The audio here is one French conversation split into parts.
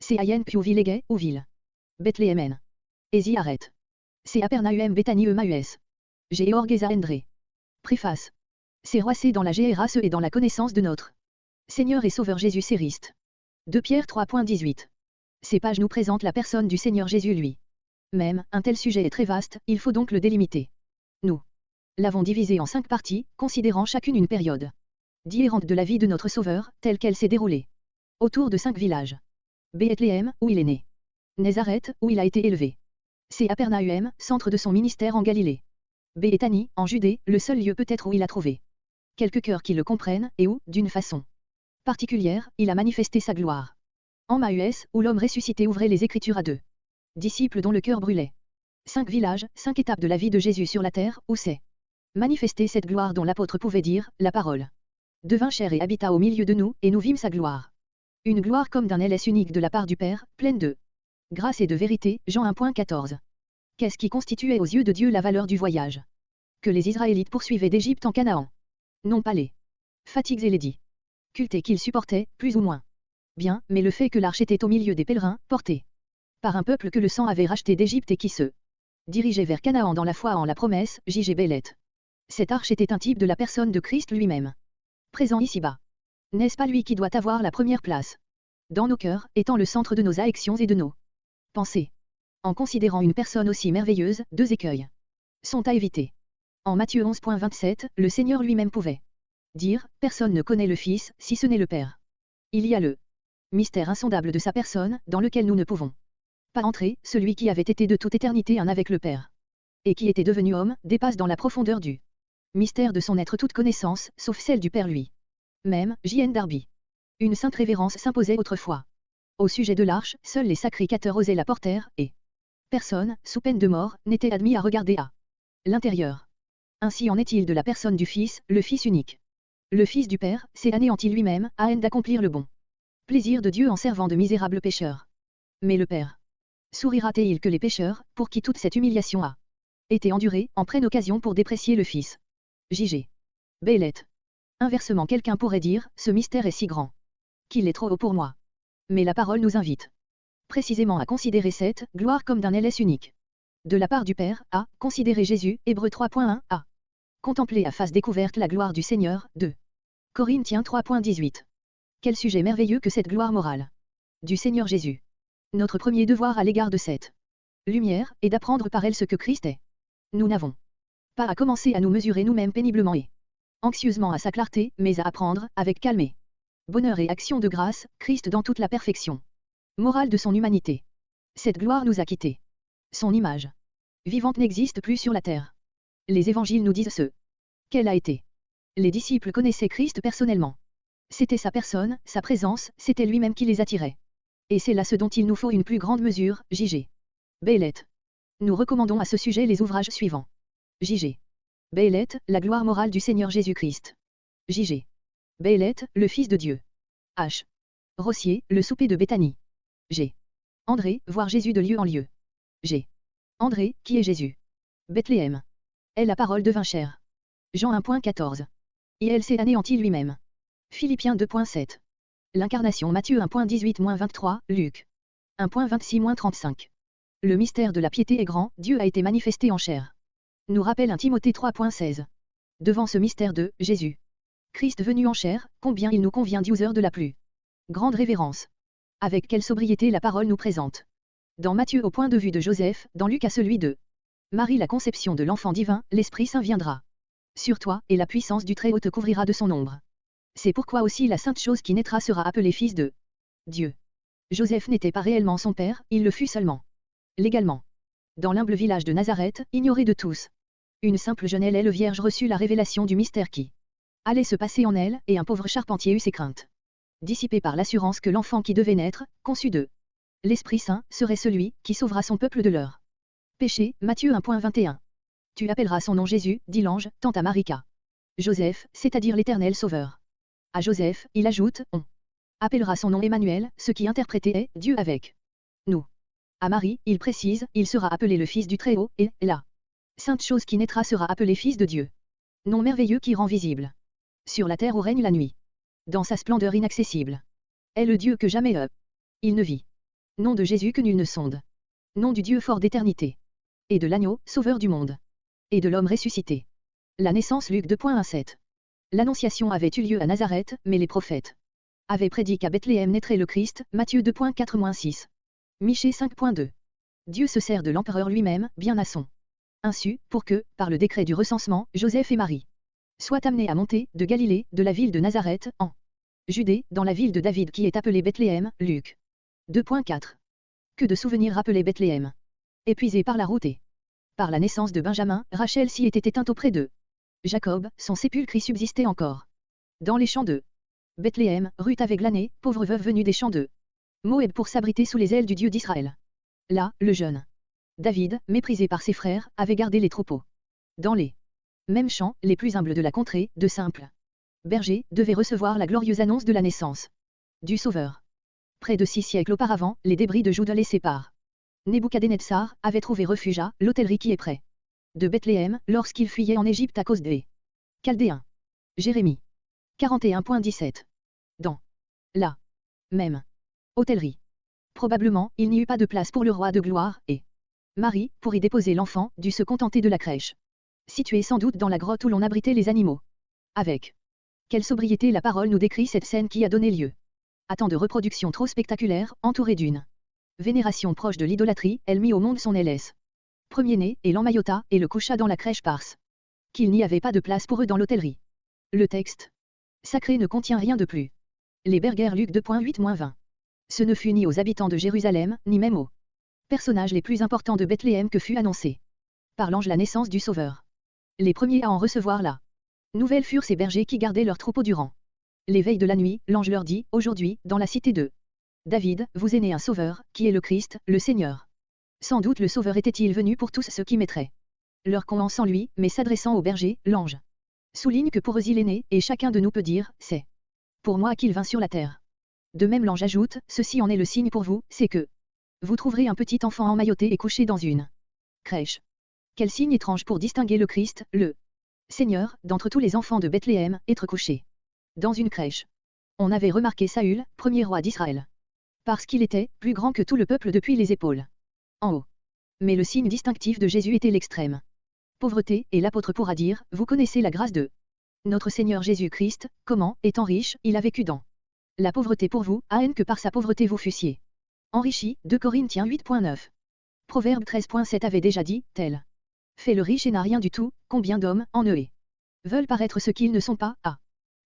Caen Piu Villegay, ou ville. Bethléem N. Ezi arrête. C'est Apernaum Bethany Emmaüs. Georgesa Endre. Préface. C'est roissé dans la gérace et dans la connaissance de notre Seigneur et Sauveur Jésus Christ. 2 Pierre 3.18. Ces pages nous présentent la personne du Seigneur Jésus lui. Même, un tel sujet est très vaste, il faut donc le délimiter. Nous l'avons divisé en 5 parties, considérant chacune une période différente de la vie de notre Sauveur, telle qu'elle s'est déroulée. Autour de 5 villages. Bethléem, où il est né. Nazareth, où il a été élevé. C'est Apernaum, centre de son ministère en Galilée. Béthanie, en Judée, le seul lieu peut-être où il a trouvé quelques cœurs qui le comprennent, et où, d'une façon particulière, il a manifesté sa gloire. Emmaüs, où l'homme ressuscité ouvrait les Écritures à 2 disciples dont le cœur brûlait. 5 villages, 5 étapes de la vie de Jésus sur la terre, où s'est manifestée cette gloire dont l'apôtre pouvait dire, la parole devint chair et habita au milieu de nous, et nous vîmes sa gloire. Une gloire comme d'un LS unique de la part du Père, pleine de grâce et de vérité, Jean 1.14. Qu'est-ce qui constituait aux yeux de Dieu la valeur du voyage que les Israélites poursuivaient d'Égypte en Canaan? Non pas les fatigues et les difficultés qu'ils supportaient, plus ou moins bien, mais le fait que l'arche était au milieu des pèlerins, portés par un peuple que le sang avait racheté d'Égypte et qui se dirigeait vers Canaan dans la foi en la promesse, J.G. Bellet. Cette arche était un type de la personne de Christ lui-même. Présent ici-bas. N'est-ce pas lui qui doit avoir la première place dans nos cœurs, étant le centre de nos actions et de nos pensées? En considérant une personne aussi merveilleuse, 2 écueils sont à éviter. En Matthieu 11.27, le Seigneur lui-même pouvait dire, personne ne connaît le Fils, si ce n'est le Père. Il y a le mystère insondable de sa personne, dans lequel nous ne pouvons pas entrer, celui qui avait été de toute éternité un avec le Père, et qui était devenu homme, dépasse dans la profondeur du mystère de son être toute connaissance, sauf celle du Père lui. Même, J.N. Darby. Une sainte révérence s'imposait autrefois. Au sujet de l'arche, seuls les sacrificateurs osaient la porter, et personne, sous peine de mort, n'était admis à regarder à l'intérieur. Ainsi en est-il de la personne du Fils, le Fils unique. Le Fils du Père, s'est anéanti lui-même, à haine d'accomplir le bon plaisir de Dieu en servant de misérables pécheurs. Mais le Père sourira-t-il que les pécheurs, pour qui toute cette humiliation a été endurée, en prennent occasion pour déprécier le Fils? J.G. Bellet. Inversement, quelqu'un pourrait dire, ce mystère est si grand qu'il est trop haut pour moi. Mais la parole nous invite précisément à considérer cette gloire comme d'un LS unique. De la part du Père, à considérer Jésus, Hébreux 3.1, à contempler à face découverte la gloire du Seigneur, 2 Corinthiens 3.18. Quel sujet merveilleux que cette gloire morale du Seigneur Jésus. Notre premier devoir à l'égard de cette lumière est d'apprendre par elle ce que Christ est. Nous n'avons pas à commencer à nous mesurer nous-mêmes péniblement et anxieusement à sa clarté, mais à apprendre, avec calme et bonheur et action de grâce, Christ dans toute la perfection morale de son humanité. Cette gloire nous a quittés. Son image vivante n'existe plus sur la terre. Les évangiles nous disent ce qu'elle a été. Les disciples connaissaient Christ personnellement. C'était sa personne, sa présence, c'était lui-même qui les attirait. Et c'est là ce dont il nous faut une plus grande mesure, J.G. Bellet. Nous recommandons à ce sujet les ouvrages suivants. J.G. Bellet, La gloire morale du Seigneur Jésus-Christ. J.G. Bellet, Le Fils de Dieu. H. Rossier, Le souper de Béthanie. G. André, Voir Jésus de lieu en lieu. G. André, Qui est Jésus? Bethléem. Et la parole devint chair. Jean 1.14. Et elle s'est anéantie lui-même. Philippiens 2.7. L'incarnation Matthieu 1.18-23, Luc 1.26-35. Le mystère de la piété est grand, Dieu a été manifesté en chair. Nous rappelle 1 Timothée 3.16. Devant ce mystère de Jésus Christ venu en chair, combien il nous convient d'user de la plus grande révérence. Avec quelle sobriété la parole nous présente. Dans Matthieu au point de vue de Joseph, dans Luc à celui de Marie la conception de l'enfant divin, l'Esprit Saint viendra sur toi, et la puissance du Très-Haut te couvrira de son ombre. C'est pourquoi aussi la sainte chose qui naîtra sera appelée fils de Dieu. Joseph n'était pas réellement son père, il le fut seulement légalement. Dans l'humble village de Nazareth, ignoré de tous, une simple jeune Hélène vierge reçut la révélation du mystère qui allait se passer en elle, et un pauvre charpentier eut ses craintes dissipées par l'assurance que l'enfant qui devait naître, conçu de l'Esprit Saint, serait celui qui sauvera son peuple de leur péché. Matthieu 1.21. Tu appelleras son nom Jésus, dit l'ange, tant à Marie qu'à Joseph, c'est-à-dire l'Éternel Sauveur. À Joseph, il ajoute, on appellera son nom Emmanuel, ce qui interprété est Dieu avec nous. À Marie, il précise, il sera appelé le Fils du Très-Haut, et la sainte chose qui naîtra sera appelée Fils de Dieu. Nom merveilleux qui rend visible sur la terre où règne la nuit, dans sa splendeur inaccessible. Est le Dieu que jamais il ne vit. Nom de Jésus que nul ne sonde. Nom du Dieu fort d'éternité. Et de l'agneau, sauveur du monde. Et de l'homme ressuscité. La naissance Luc 2.17. L'annonciation avait eu lieu à Nazareth, mais les prophètes avaient prédit qu'à Bethléem naîtrait le Christ, Matthieu 2.4-6. Michée 5.2. Dieu se sert de l'empereur lui-même, bien à son insu, pour que, par le décret du recensement, Joseph et Marie soient amenés à monter, de Galilée, de la ville de Nazareth, en Judée, dans la ville de David qui est appelée Bethléem, Luc 2.4. Que de souvenirs rappelaient Bethléem. Épuisé par la route et par la naissance de Benjamin, Rachel s'y était éteinte auprès d'eux. Jacob, son sépulcre y subsistait encore. Dans les champs de Bethléem, Ruth avait glané, pauvre veuve venue des champs de Moab pour s'abriter sous les ailes du Dieu d'Israël. Là, le jeune David, méprisé par ses frères, avait gardé les troupeaux. Dans les mêmes champs, les plus humbles de la contrée, de simples bergers, devaient recevoir la glorieuse annonce de la naissance du Sauveur. Près de 6 siècles auparavant, les débris de Juda laissés par Nebuchadnezzar avaient trouvé refuge à l'hôtellerie qui est près de Bethléem, lorsqu'il fuyait en Égypte à cause des Chaldéens. Jérémie 41.17. Dans la même hôtellerie. Probablement, il n'y eut pas de place pour le roi de gloire, et Marie, pour y déposer l'enfant, dut se contenter de la crèche, située sans doute dans la grotte où l'on abritait les animaux. Avec quelle sobriété la parole nous décrit cette scène qui a donné lieu à tant de reproductions trop spectaculaires, entourée d'une vénération proche de l'idolâtrie, elle mit au monde son LS. Premier-né, et l'emmaillota, et le coucha dans la crèche parce qu'il n'y avait pas de place pour eux dans l'hôtellerie. Le texte sacré ne contient rien de plus. Les Berger Luc 2.8-20. Ce ne fut ni aux habitants de Jérusalem, ni même aux personnages les plus importants de Bethléem que fut annoncé par l'ange la naissance du Sauveur. Les premiers à en recevoir la nouvelle furent ces bergers qui gardaient leurs troupeaux durant les veilles de la nuit. L'ange leur dit, aujourd'hui, dans la cité de David, vous est né un Sauveur, qui est le Christ, le Seigneur. Sans doute le Sauveur était-il venu pour tous ceux qui mettraient leur confiance en lui, mais s'adressant aux bergers, l'ange souligne que pour eux il est né, et chacun de nous peut dire, c'est pour moi qu'il vint sur la terre. De même l'ange ajoute, ceci en est le signe pour vous, c'est que vous trouverez un petit enfant emmailloté et couché dans une crèche. Quel signe étrange pour distinguer le Christ, le Seigneur, d'entre tous les enfants de Bethléem, être couché dans une crèche. On avait remarqué Saül, premier roi d'Israël. Parce qu'il était plus grand que tout le peuple depuis les épaules en haut. Mais le signe distinctif de Jésus était l'extrême pauvreté, et l'apôtre pourra dire, vous connaissez la grâce de notre Seigneur Jésus-Christ, comment, étant riche, il a vécu dans la pauvreté pour vous, à haine que par sa pauvreté vous fussiez enrichis. 2 Corinthiens 8.9. Proverbe 13.7 avait déjà dit, tel fait le riche et n'a rien du tout, combien d'hommes, en eux et veulent paraître ce qu'ils ne sont pas, à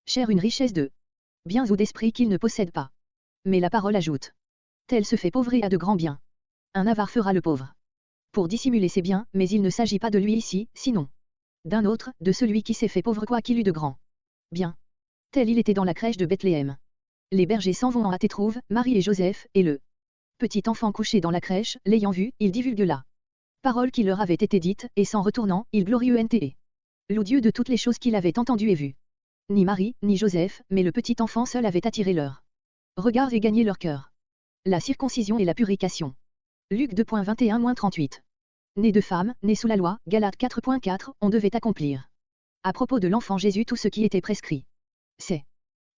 cher une richesse de biens ou d'esprit qu'ils ne possèdent pas. Mais la parole ajoute, tel se fait pauvre et a de grands biens. Un avare fera le pauvre pour dissimuler ses biens, mais il ne s'agit pas de lui ici, sinon d'un autre, de celui qui s'est fait pauvre quoi qu'il eût de grands biens. Tel il était dans la crèche de Bethléem. Les bergers s'en vont en hâte et trouvent Marie et Joseph, et le petit enfant couché dans la crèche, l'ayant vu, ils divulguent la parole qui leur avait été dite, et s'en retournant, ils glorieux et louent Dieu de toutes les choses qu'il avait entendues et vues. Ni Marie, ni Joseph, mais le petit enfant seul avait attiré leur regard et gagné leur cœur. La circoncision et la purification. Luc 2.21-38. Né de femme, né sous la loi, Galates 4.4, on devait accomplir. À propos de l'enfant Jésus tout ce qui était prescrit. C'est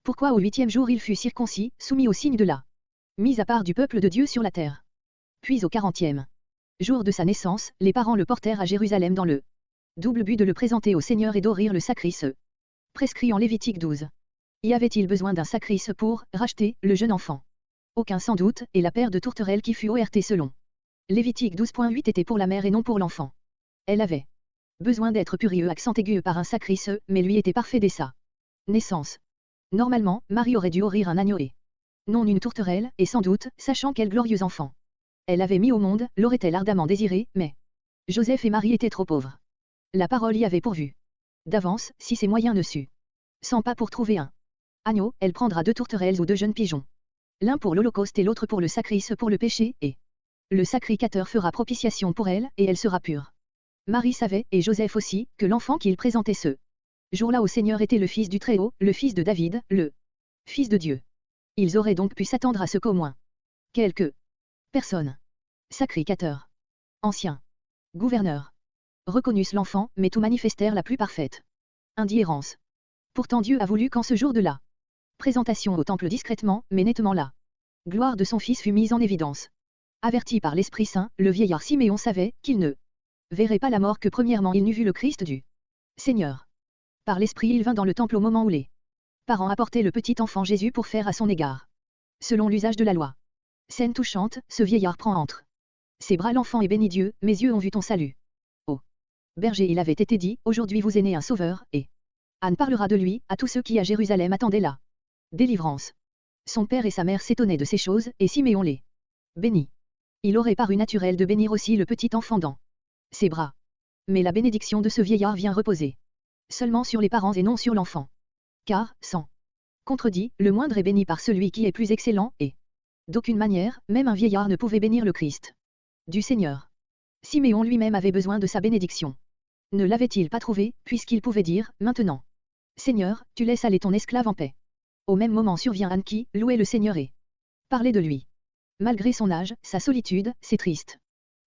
pourquoi au 8e jour il fut circoncis, soumis au signe de la mise à part du peuple de Dieu sur la terre. Puis au 40e jour de sa naissance, les parents le portèrent à Jérusalem dans le double but de le présenter au Seigneur et d'offrir le sacrifice prescrit en Lévitique 12. Y avait-il besoin d'un sacrifice pour racheter le jeune enfant? Aucun sans doute, et la paire de tourterelles qui fut ORT selon Lévitique 12.8 était pour la mère et non pour l'enfant. Elle avait besoin d'être purieux accent aigu par un sacrifice, mais lui était parfait dès sa naissance. Normalement, Marie aurait dû offrir un agneau et non une tourterelle, et sans doute, sachant quel glorieux enfant elle avait mis au monde, l'aurait-elle ardemment désiré, mais Joseph et Marie étaient trop pauvres. La parole y avait pourvu d'avance, si ses moyens ne sut sans pas pour trouver un agneau, elle prendra 2 tourterelles ou 2 jeunes pigeons. L'un pour l'Holocauste et l'autre pour le sacrifice pour le péché, et le sacrificateur fera propitiation pour elle, et elle sera pure. Marie savait, et Joseph aussi, que l'enfant qu'il présentait ce jour-là au Seigneur était le Fils du Très-Haut, le Fils de David, le Fils de Dieu. Ils auraient donc pu s'attendre à ce qu'au moins quelques personnes, sacrificateurs, anciens, gouverneurs, reconnussent l'enfant, mais tout manifestèrent la plus parfaite indifférence. Pourtant Dieu a voulu qu'en ce jour de la présentation au temple discrètement, mais nettement la gloire de son Fils fut mise en évidence. Averti par l'Esprit Saint, le vieillard Siméon savait qu'il ne verrait pas la mort que premièrement il n'eût vu le Christ du Seigneur. Par l'Esprit il vint dans le temple au moment où les parents apportaient le petit enfant Jésus pour faire à son égard, selon l'usage de la loi. Scène touchante, ce vieillard prend entre ses bras l'enfant et bénit Dieu, mes yeux ont vu ton salut. Au berger il avait été dit, aujourd'hui vous est né un sauveur, et Anne parlera de lui, à tous ceux qui à Jérusalem attendaient la délivrance. Son père et sa mère s'étonnaient de ces choses, et Siméon les bénit. Il aurait paru naturel de bénir aussi le petit enfant dans ses bras. Mais la bénédiction de ce vieillard vient reposer seulement sur les parents et non sur l'enfant. Car, sans contredit, le moindre est béni par celui qui est plus excellent, et d'aucune manière, même un vieillard ne pouvait bénir le Christ du Seigneur. Siméon lui-même avait besoin de sa bénédiction. Ne l'avait-il pas trouvé, puisqu'il pouvait dire, maintenant, Seigneur, tu laisses aller ton esclave en paix. Au même moment survient Anne qui, louait le Seigneur et parlait de lui. Malgré son âge, sa solitude, ses tristes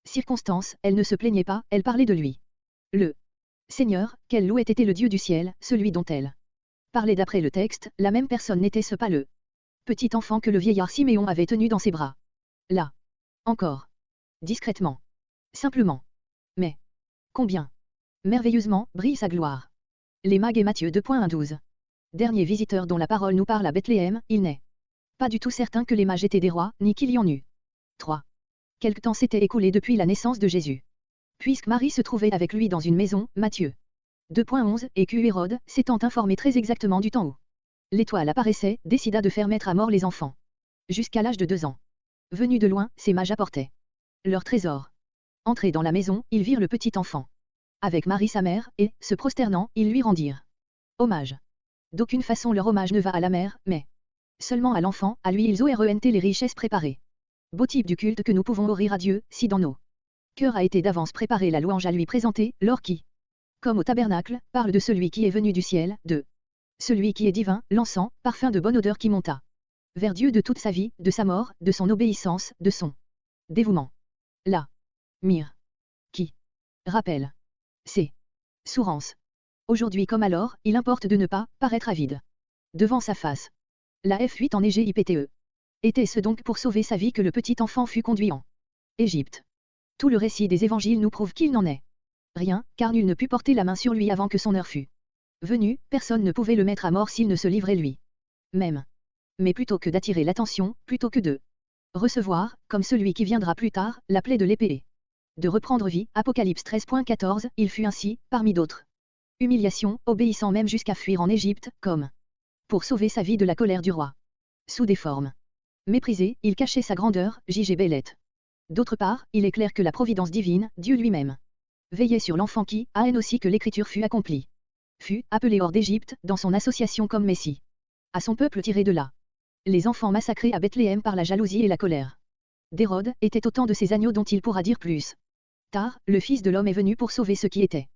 circonstances, elle ne se plaignait pas, elle parlait de lui. Le Seigneur, qu'elle louait était le Dieu du ciel, celui dont elle parlait d'après le texte, la même personne n'était-ce pas le petit enfant que le vieillard Siméon avait tenu dans ses bras. Là encore. Discrètement. Simplement. Mais combien merveilleusement brille sa gloire. Les mags et Matthieu 2.12. Dernier visiteur dont la parole nous parle à Bethléem, il n'est pas du tout certain que les mages étaient des rois, ni qu'il y en eût 3. Quelque temps s'était écoulé depuis la naissance de Jésus. Puisque Marie se trouvait avec lui dans une maison, Matthieu 2.11, et que Hérode, s'étant informé très exactement du temps où l'étoile apparaissait, décida de faire mettre à mort les enfants. Jusqu'à l'âge de 2 ans. Venus de loin, ces mages apportaient leur trésor. Entrés dans la maison, ils virent le petit enfant avec Marie sa mère, et, se prosternant, ils lui rendirent hommage. D'aucune façon leur hommage ne va à la mère, mais seulement à l'enfant, à lui ils orent les richesses préparées. Beau type du culte que nous pouvons offrir à Dieu, si dans nos cœurs a été d'avance préparée la louange à lui présenter, lors qui, comme au tabernacle, parle de celui qui est venu du ciel, de celui qui est divin, l'encens, parfum de bonne odeur qui monta vers Dieu de toute sa vie, de sa mort, de son obéissance, de son dévouement. La myrrhe qui rappelle ses sourances. Aujourd'hui comme alors, il importe de ne pas paraître avide devant sa face. La F8 en Égypte. Était-ce donc pour sauver sa vie que le petit enfant fut conduit en Égypte? Tout le récit des évangiles nous prouve qu'il n'en est rien, car nul ne put porter la main sur lui avant que son heure fût venue, personne ne pouvait le mettre à mort s'il ne se livrait lui même. Mais plutôt que d'attirer l'attention, plutôt que de recevoir, comme celui qui viendra plus tard, la plaie de l'épée, de reprendre vie, Apocalypse 13.14, il fut ainsi, parmi d'autres humiliations, obéissant même jusqu'à fuir en Égypte, comme pour sauver sa vie de la colère du roi. Sous des formes méprisées, il cachait sa grandeur, J.G. Bellette. D'autre part, il est clair que la providence divine, Dieu lui-même, veillait sur l'enfant qui, à haine aussi que l'écriture fut accomplie, fut appelé hors d'Égypte, dans son association comme Messie. À son peuple tiré de là. Les enfants massacrés à Bethléem par la jalousie et la colère d'Hérode, étaient autant de ces agneaux dont il pourra dire plus tard, le Fils de l'homme est venu pour sauver ce qui était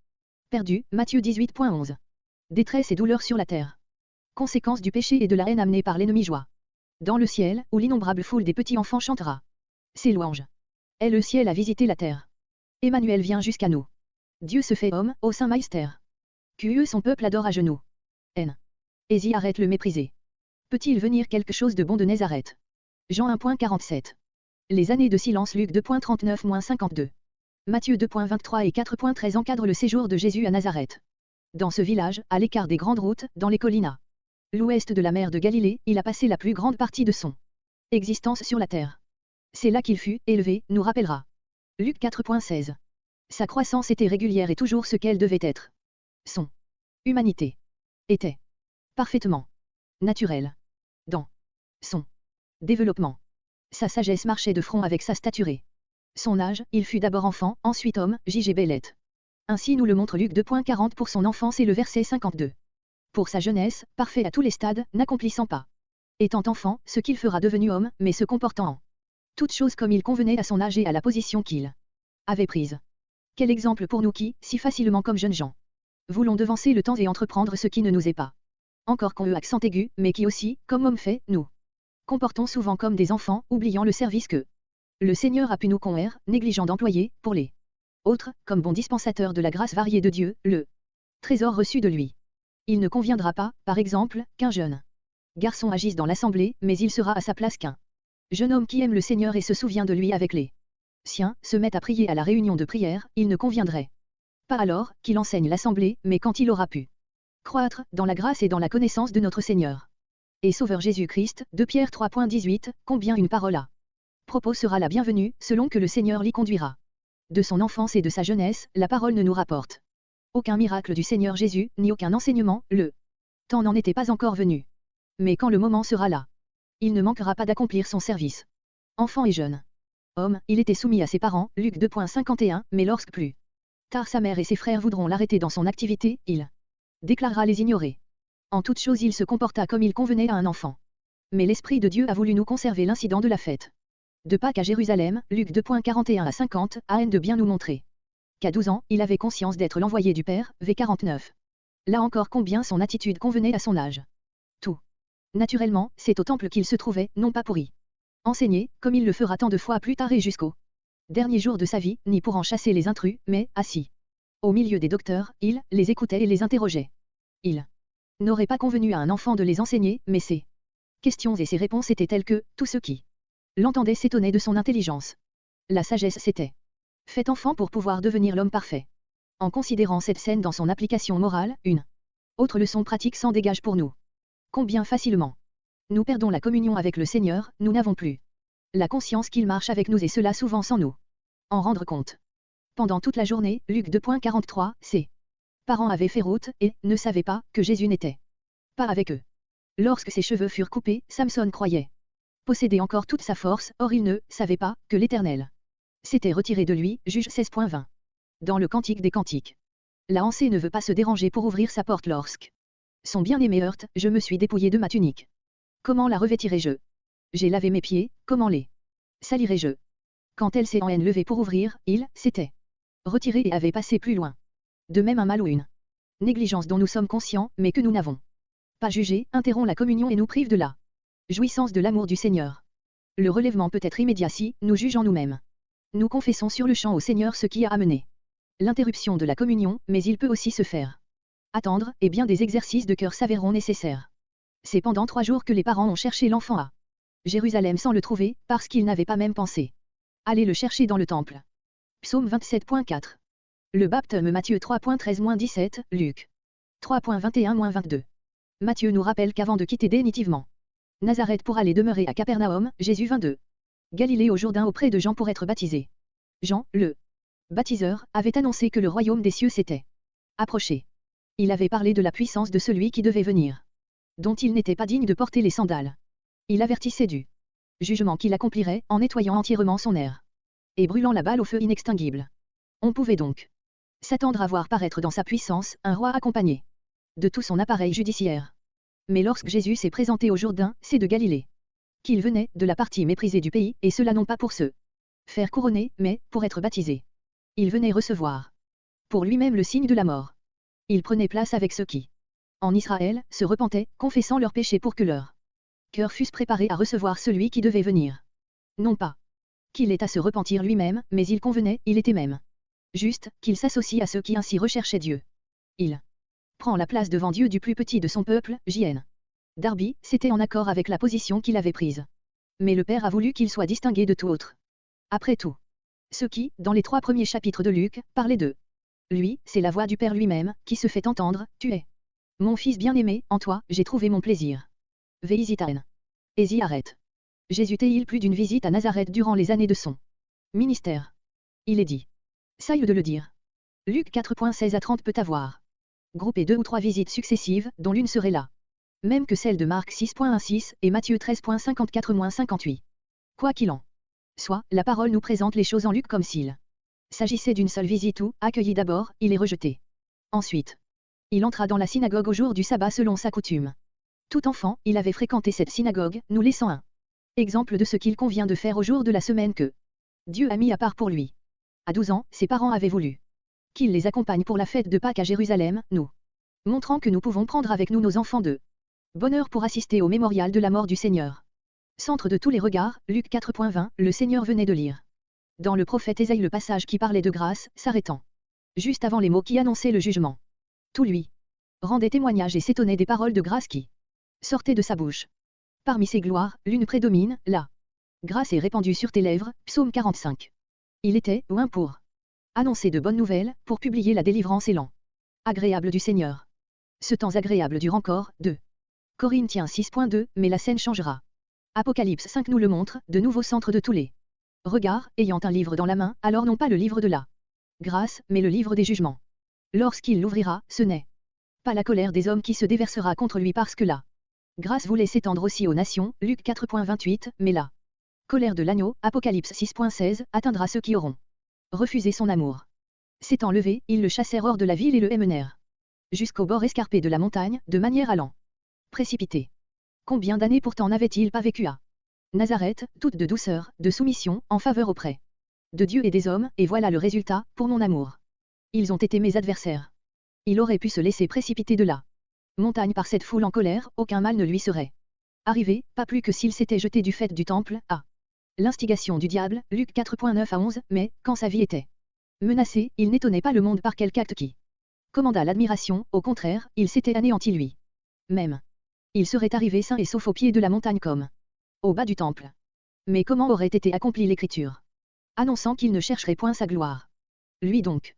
perdu, Matthieu 18.11. Détresse et douleur sur la terre. Conséquence du péché et de la haine amenée par l'ennemi joie. Dans le ciel, où l'innombrable foule des petits enfants chantera ses louanges. Et le ciel a visité la terre. Emmanuel vient jusqu'à nous. Dieu se fait homme, ô Saint Maester. Que son peuple adore à genoux. N. Ésie arrête le mépriser. Peut-il venir quelque chose de bon de Nazareth? Jean 1.47. Les années de silence Luc 2.39-52. Matthieu 2.23 et 4.13 encadrent le séjour de Jésus à Nazareth. Dans ce village, à l'écart des grandes routes, dans les collines à l'ouest de la mer de Galilée, il a passé la plus grande partie de son existence sur la terre. C'est là qu'il fut élevé, nous rappellera Luc 4.16. Sa croissance était régulière et toujours ce qu'elle devait être. Son humanité était parfaitement naturelle dans son développement. Sa sagesse marchait de front avec sa stature. Son âge, il fut d'abord enfant, ensuite homme, J.G. Bellette. Ainsi nous le montre Luc 2.40 pour son enfance et le verset 52. Pour sa jeunesse, parfait à tous les stades, n'accomplissant pas, étant enfant, ce qu'il fera devenu homme, mais se comportant en toutes choses comme il convenait à son âge et à la position qu'il avait prise. Quel exemple pour nous qui, si facilement comme jeunes gens, voulons devancer le temps et entreprendre ce qui ne nous est pas encore qu'on accent aigu, mais qui aussi, comme homme fait, nous comportons souvent comme des enfants, oubliant le service que le Seigneur a pu nous confier, négligeant d'employer, pour les autres, comme bon dispensateur de la grâce variée de Dieu, le trésor reçu de lui. Il ne conviendra pas, par exemple, qu'un jeune garçon agisse dans l'assemblée, mais il sera à sa place qu'un Jeune homme qui aime le Seigneur et se souvient de lui avec les siens, se met à prier à la réunion de prière, il ne conviendrait pas alors qu'il enseigne l'assemblée, mais quand il aura pu croître dans la grâce et dans la connaissance de notre Seigneur et Sauveur Jésus-Christ. 2 Pierre 3.18, combien une parole à propos sera la bienvenue, selon que le Seigneur l'y conduira. De son enfance et de sa jeunesse, la parole ne nous rapporte aucun miracle du Seigneur Jésus, ni aucun enseignement, le temps n'en était pas encore venu. Mais quand le moment sera là, il ne manquera pas d'accomplir son service. Enfant et jeune homme, il était soumis à ses parents, Luc 2.51, mais lorsque plus tard sa mère et ses frères voudront l'arrêter dans son activité, il déclarera les ignorer. En toute chose il se comporta comme il convenait à un enfant. Mais l'Esprit de Dieu a voulu nous conserver l'incident de la fête de Pâques à Jérusalem, Luc 2.41 à 50, a de bien nous montrer qu'à 12 ans, il avait conscience d'être l'envoyé du Père, V49. Là encore combien son attitude convenait à son âge. Tout naturellement, c'est au temple qu'il se trouvait, non pas pour y enseigner, comme il le fera tant de fois plus tard et jusqu'au dernier jour de sa vie, ni pour en chasser les intrus, mais, assis au milieu des docteurs, il les écoutait et les interrogeait. Il n'aurait pas convenu à un enfant de les enseigner, mais ses questions et ses réponses étaient telles que, tous ceux qui l'entendaient s'étonnaient de son intelligence. La sagesse s'était fait enfant pour pouvoir devenir l'homme parfait. En considérant cette scène dans son application morale, une autre leçon pratique s'en dégage pour nous. Combien facilement nous perdons la communion avec le Seigneur, nous n'avons plus la conscience qu'il marche avec nous et cela souvent sans nous en rendre compte. Pendant toute la journée, Luc 2.43, ses parents avaient fait route, et ne savaient pas que Jésus n'était pas avec eux. Lorsque ses cheveux furent coupés, Samson croyait posséder encore toute sa force, or il ne savait pas que l'Éternel s'était retiré de lui, Juge 16.20. Dans le Cantique des Cantiques. La Hansée ne veut pas se déranger pour ouvrir sa porte lorsque son bien-aimé heurte, je me suis dépouillé de ma tunique. Comment la revêtirai-je? J'ai lavé mes pieds, comment les salirai-je? Quand elle s'est en haine levée pour ouvrir, il s'était retiré et avait passé plus loin. De même un mal ou une négligence dont nous sommes conscients, mais que nous n'avons pas jugé, interrompt la communion et nous prive de la jouissance de l'amour du Seigneur. Le relèvement peut être immédiat si, nous jugeons nous-mêmes. Nous confessons sur le champ au Seigneur ce qui a amené l'interruption de la communion, mais il peut aussi se faire attendre, et bien des exercices de cœur s'avéreront nécessaires. C'est pendant 3 jours que les parents ont cherché l'enfant à Jérusalem sans le trouver, parce qu'ils n'avaient pas même pensé aller le chercher dans le temple. Psaume 27.4. Le baptême Matthieu 3.13-17, Luc 3.21-22. Matthieu nous rappelle qu'avant de quitter définitivement Nazareth pour aller demeurer à Capernaum, Jésus vint de Galilée au Jourdain auprès de Jean pour être baptisé. Jean, le baptiseur, avait annoncé que le royaume des cieux s'était approché. Il avait parlé de la puissance de celui qui devait venir, dont il n'était pas digne de porter les sandales. Il avertissait du jugement qu'il accomplirait en nettoyant entièrement son air et brûlant la balle au feu inextinguible. On pouvait donc s'attendre à voir paraître dans sa puissance un roi accompagné de tout son appareil judiciaire. Mais lorsque Jésus s'est présenté au Jourdain, c'est de Galilée qu'il venait, de la partie méprisée du pays, et cela non pas pour se faire couronner, mais pour être baptisé. Il venait recevoir pour lui-même le signe de la mort. Il prenait place avec ceux qui, en Israël, se repentaient, confessant leurs péchés pour que leur cœur fût préparé à recevoir celui qui devait venir. Non pas qu'il ait à se repentir lui-même, mais il convenait, il était même juste, qu'il s'associe à ceux qui ainsi recherchaient Dieu. Il prend la place devant Dieu du plus petit de son peuple, J.N. Darby, c'était en accord avec la position qu'il avait prise. Mais le Père a voulu qu'il soit distingué de tout autre. Après tout, ce qui, dans les 3 premiers chapitres de Luc, parlait de lui, c'est la voix du Père lui-même, qui se fait entendre, tu es mon fils bien-aimé, en toi, j'ai trouvé mon plaisir. Veisitaren. Esi arrête. Jésus t-il plus d'une visite à Nazareth durant les années de son ministère. Il est dit. Saille de le dire. Luc 4.16 à 30 peut avoir groupé 2 ou 3 visites successives, dont l'une serait là même que celle de Marc 6.16 et Matthieu 13.54-58. Quoi qu'il en soit, la parole nous présente les choses en Luc comme s'il s'agissait d'une seule visite où, accueilli d'abord, il est rejeté. Ensuite, il entra dans la synagogue au jour du sabbat selon sa coutume. Tout enfant, il avait fréquenté cette synagogue, nous laissant un exemple de ce qu'il convient de faire au jour de la semaine que Dieu a mis à part pour lui. À 12 ans, ses parents avaient voulu qu'il les accompagne pour la fête de Pâques à Jérusalem, nous montrant que nous pouvons prendre avec nous nos enfants de bonheur pour assister au mémorial de la mort du Seigneur. Centre de tous les regards, Luc 4.20, le Seigneur venait de lire dans le prophète Ésaïe le passage qui parlait de grâce, s'arrêtant juste avant les mots qui annonçaient le jugement. Tout lui rendait témoignage et s'étonnait des paroles de grâce qui sortaient de sa bouche. Parmi ces gloires, l'une prédomine, la Grâce est répandue sur tes lèvres, psaume 45. Il était, loin pour annoncer de bonnes nouvelles, pour publier la délivrance et l'an agréable du Seigneur. Ce temps agréable dure encore, 2 Corinthiens 6.2, mais la scène changera. Apocalypse 5 nous le montre, de nouveaux centres de tous les regards, ayant un livre dans la main, alors non pas le livre de la grâce, mais le livre des jugements. Lorsqu'il l'ouvrira, ce n'est pas la colère des hommes qui se déversera contre lui parce que la grâce voulait s'étendre aussi aux nations, Luc 4.28, mais la colère de l'agneau, Apocalypse 6.16, atteindra ceux qui auront refusé son amour. S'étant levé, ils le chassèrent hors de la ville et le menèrent jusqu'au bord escarpé de la montagne, de manière à l'en précipiter. Combien d'années pourtant n'avait-il pas vécu à Nazareth, toutes de douceur, de soumission, en faveur auprès de Dieu et des hommes, et voilà le résultat, pour mon amour. Ils ont été mes adversaires. Il aurait pu se laisser précipiter de la montagne par cette foule en colère, aucun mal ne lui serait arrivé, pas plus que s'il s'était jeté du faîte du temple, à l'instigation du diable, Luc 4.9 à 11, mais, quand sa vie était menacée, il n'étonnait pas le monde par quelque acte qui commanda l'admiration, au contraire, il s'était anéanti lui. Même. Il serait arrivé sain et sauf au pied de la montagne comme au bas du temple. Mais comment aurait été accomplie l'écriture annonçant qu'il ne chercherait point sa gloire. Lui donc.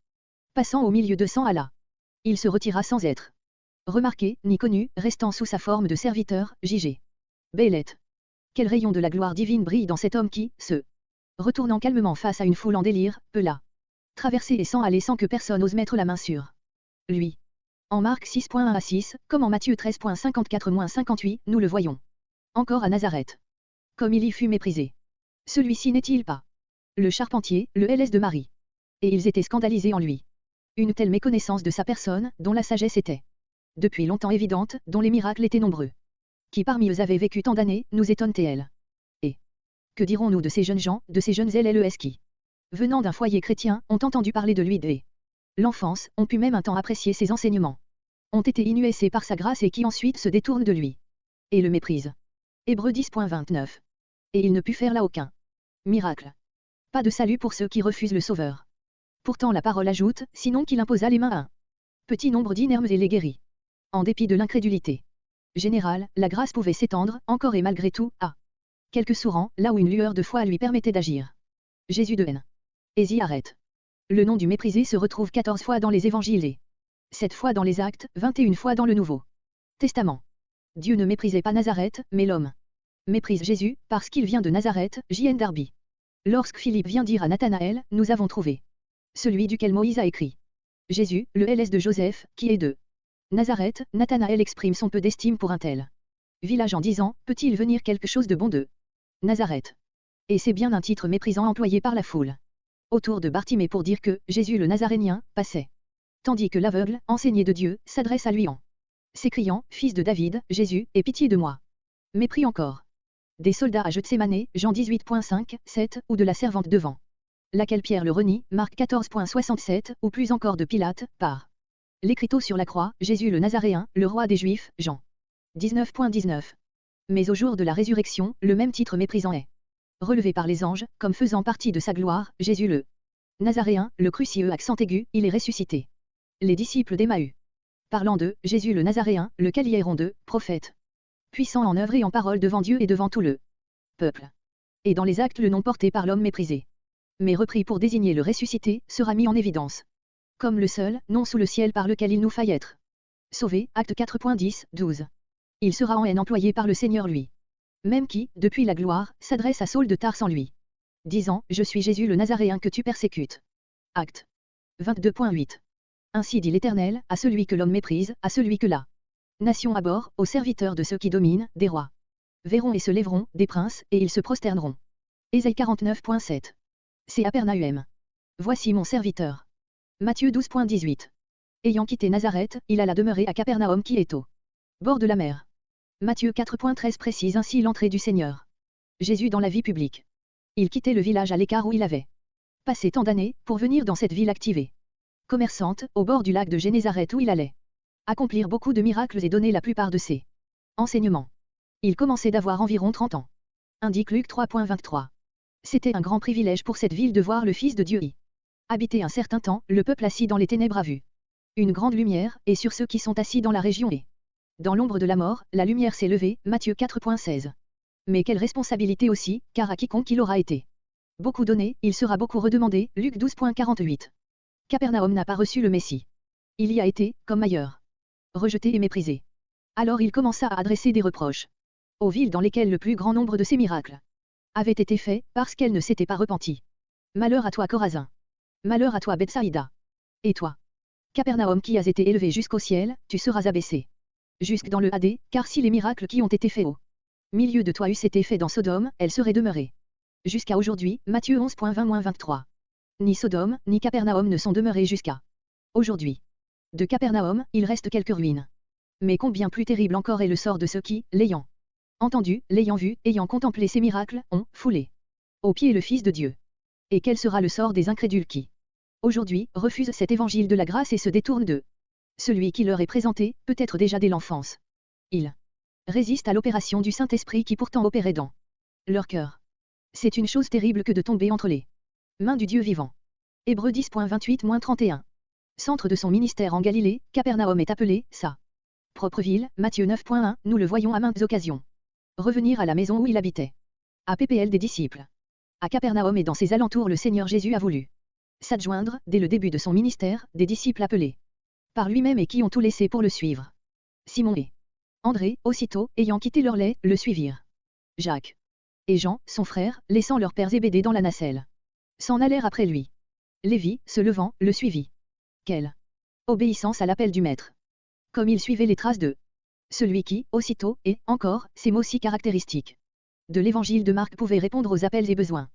Passant au milieu de cent Allah. Il se retira sans être remarqué, ni connu, restant sous sa forme de serviteur, J.G. Bélette. Quel rayon de la gloire divine brille dans cet homme qui, se retournant calmement face à une foule en délire, peut la traverser et sans aller sans que personne ose mettre la main sur lui. En Marc 6.1 à 6, comme en Matthieu 13.54-58, nous le voyons. Encore à Nazareth. Comme il y fut méprisé. Celui-ci n'est-il pas le charpentier, le LS de Marie. Et ils étaient scandalisés en lui. Une telle méconnaissance de sa personne, dont la sagesse était depuis longtemps évidente, dont les miracles étaient nombreux. Qui parmi eux avaient vécu tant d'années, nous étonne-t-elle. Et que dirons-nous de ces jeunes gens, de ces jeunes LLES qui, venant d'un foyer chrétien, ont entendu parler de lui dès l'enfance, ont pu même un temps apprécier ses enseignements, ont été inouïs par sa grâce et qui ensuite se détournent de lui et le méprisent. Hébreux 10.29. Et il ne put faire là aucun miracle. Pas de salut pour ceux qui refusent le Sauveur. Pourtant la parole ajoute, sinon qu'il imposa les mains à un petit nombre d'inermes et les guérit. En dépit de l'incrédulité générale, la grâce pouvait s'étendre, encore et malgré tout, à quelques sourants, là où une lueur de foi lui permettait d'agir. Jésus de N. Ésie arrête. Le nom du méprisé se retrouve 14 fois dans les évangiles et 7 fois dans les actes, 21 fois dans le Nouveau Testament. Dieu ne méprisait pas Nazareth, mais l'homme méprise Jésus, parce qu'il vient de Nazareth, J.N. Darby. Lorsque Philippe vient dire à Nathanaël, nous avons trouvé celui duquel Moïse a écrit. Jésus, le LS de Joseph, qui est de Nazareth, Nathanaël exprime son peu d'estime pour un tel village en disant, peut-il venir quelque chose de bon de Nazareth? Et c'est bien un titre méprisant employé par la foule autour de Bartimée pour dire que Jésus le Nazarénien passait. Tandis que l'aveugle, enseigné de Dieu, s'adresse à lui en s'écriant, Fils de David, Jésus, aie pitié de moi. Mépris encore des soldats à Gethsémanée, Jean 18.5, 7, ou de la servante devant laquelle Pierre le renie, Marc 14.67, ou plus encore de Pilate, par l'écriteau sur la croix, Jésus le Nazaréen, le roi des Juifs, Jean 19.19. Mais au jour de la résurrection, le même titre méprisant est relevé par les anges, comme faisant partie de sa gloire, Jésus le Nazaréen, le crucieux accent aigu, il est ressuscité. Les disciples d'Emmaüs. Parlant d'eux, Jésus le Nazaréen, le qualifièrent d'eux, prophète. Puissant en œuvre et en parole devant Dieu et devant tout le peuple. Et dans les actes le nom porté par l'homme méprisé, mais repris pour désigner le ressuscité, sera mis en évidence. Comme le seul, nom sous le ciel par lequel il nous faille être sauvé, acte 4.10, 12. Il sera en haine employé par le Seigneur lui. Même qui, depuis la gloire, s'adresse à Saul de Tarse en lui disant, je suis Jésus le Nazaréen que tu persécutes. Acte 22.8. Ainsi dit l'Éternel, à celui que l'homme méprise, à celui que la nation abhorre, aux serviteurs de ceux qui dominent, des rois verront et se lèveront, des princes, et ils se prosterneront. Ésaïe 49.7. C'est Apernaüm. Voici mon serviteur. Matthieu 12.18. Ayant quitté Nazareth, il alla demeurer à Capernaum qui est au bord de la mer. Matthieu 4.13 précise ainsi l'entrée du Seigneur Jésus dans la vie publique. Il quittait le village à l'écart où il avait passé tant d'années, pour venir dans cette ville activée, commerçante, au bord du lac de Génézareth où il allait accomplir beaucoup de miracles et donner la plupart de ses enseignements. Il commençait d'avoir environ 30 ans. Indique Luc 3.23. C'était un grand privilège pour cette ville de voir le Fils de Dieu y habiter un certain temps, le peuple assis dans les ténèbres a vu une grande lumière, et sur ceux qui sont assis dans la région et dans l'ombre de la mort, la lumière s'est levée, Matthieu 4.16. Mais quelle responsabilité aussi, car à quiconque il aura été beaucoup donné, il sera beaucoup redemandé, Luc 12.48. Capernaum n'a pas reçu le Messie. Il y a été, comme ailleurs, rejeté et méprisé. Alors il commença à adresser des reproches aux villes dans lesquelles le plus grand nombre de ces miracles avaient été faits, parce qu'elles ne s'étaient pas repenties. Malheur à toi Chorazin. Malheur à toi Bethsaïda. Et toi, Capernaum qui as été élevé jusqu'au ciel, tu seras abaissé jusque dans le Hadès, car si les miracles qui ont été faits au milieu de toi eussent été faits dans Sodome, elles seraient demeurées. Jusqu'à aujourd'hui, Matthieu 11.20-23. Ni Sodome, ni Capernaum ne sont demeurés jusqu'à aujourd'hui. De Capernaum, il reste quelques ruines. Mais combien plus terrible encore est le sort de ceux qui, l'ayant entendu, l'ayant vu, ayant contemplé ces miracles, ont foulé aux pieds le Fils de Dieu. Et quel sera le sort des incrédules qui, aujourd'hui, refusent cet évangile de la grâce et se détournent de celui qui leur est présenté, peut-être déjà dès l'enfance. Ils résistent à l'opération du Saint-Esprit qui pourtant opérait dans leur cœur. C'est une chose terrible que de tomber entre les mains du Dieu vivant. Hébreux 10.28-31. Centre de son ministère en Galilée, Capernaum est appelé sa propre ville, Matthieu 9.1, nous le voyons à maintes occasions revenir à la maison où il habitait. À PPL des disciples. À Capernaum et dans ses alentours le Seigneur Jésus a voulu s'adjoindre, dès le début de son ministère, des disciples appelés par lui-même et qui ont tout laissé pour le suivre. Simon et André, aussitôt, ayant quitté leur lait, le suivirent. Jacques et Jean, son frère, laissant leur père Zébédée dans la nacelle, s'en allèrent après lui. Lévi, se levant, le suivit. Quelle obéissance à l'appel du Maître! Comme il suivait les traces de celui qui, aussitôt, et, encore, ces mots si caractéristiques de l'évangile de Marc pouvait répondre aux appels et besoins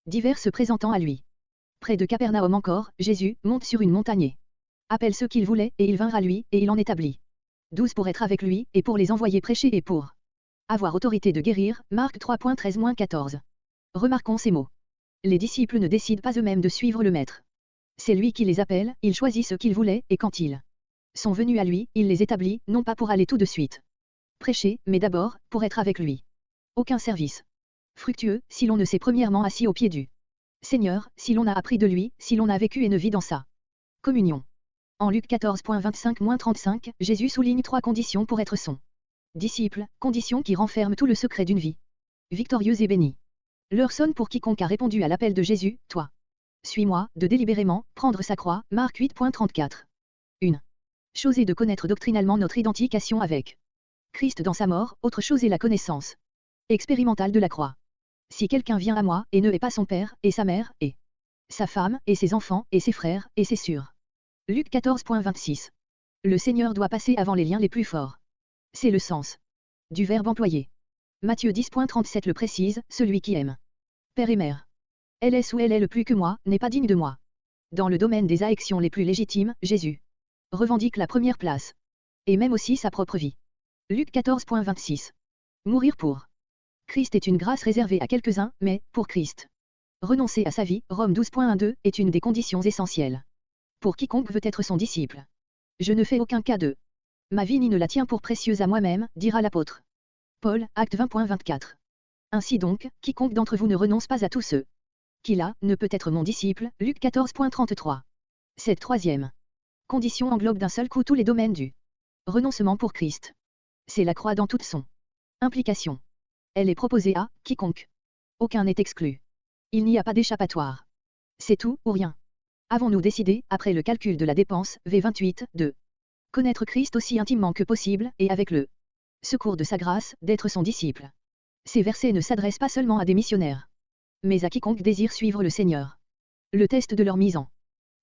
divers se présentant à lui. Près de Capernaum encore, Jésus monte sur une montagne et appelle ceux qu'il voulait, et ils vinrent à lui, et il en établit 12 pour être avec lui, et pour les envoyer prêcher et pour avoir autorité de guérir, Marc 3.13-14. Remarquons ces mots. Les disciples ne décident pas eux-mêmes de suivre le Maître. C'est lui qui les appelle, il choisit ce qu'il voulait, et quand ils sont venus à lui, il les établit, non pas pour aller tout de suite prêcher, mais d'abord, pour être avec lui. Aucun service fructueux, si l'on ne s'est premièrement assis aux pieds du Seigneur, si l'on a appris de lui, si l'on a vécu et ne vit dans sa communion. En Luc 14.25-35, Jésus souligne 3 conditions pour être son disciple, conditions qui renferment tout le secret d'une vie victorieuse et bénie. L'heure sonne pour quiconque a répondu à l'appel de Jésus, toi. Suis-moi, de délibérément prendre sa croix, Marc 8.34. 1. Chose est de connaître doctrinalement notre identification avec Christ dans sa mort, autre chose est la connaissance expérimentale de la croix. Si quelqu'un vient à moi, et ne est pas son père, et sa mère, et sa femme, et ses enfants, et ses frères, et ses sœurs. Luc 14.26. Le Seigneur doit passer avant les liens les plus forts. C'est le sens du verbe employé. Matthieu 10.37 le précise, celui qui aime père et mère. Elle est ou elle est le plus que moi, n'est pas digne de moi. Dans le domaine des actions les plus légitimes, Jésus revendique la première place. Et même aussi sa propre vie. Luc 14.26. Mourir pour Christ est une grâce réservée à quelques-uns, mais, pour Christ, renoncer à sa vie, Rome 12.12, est une des conditions essentielles. Pour quiconque veut être son disciple. Je ne fais aucun cas de ma vie ni ne la tiens pour précieuse à moi-même, dira l'apôtre Paul, acte 20.24. Ainsi donc, quiconque d'entre vous ne renonce pas à tous ceux qu'il a, ne peut être mon disciple, Luc 14.33. Cette troisième condition englobe d'un seul coup tous les domaines du renoncement pour Christ. C'est la croix dans toute son implication. Elle est proposée à quiconque. Aucun n'est exclu. Il n'y a pas d'échappatoire. C'est tout ou rien. Avons-nous décidé, après le calcul de la dépense, V28, de connaître Christ aussi intimement que possible, et avec le secours de sa grâce, d'être son disciple. Ces versets ne s'adressent pas seulement à des missionnaires, mais à quiconque désire suivre le Seigneur. Le test de leur mise en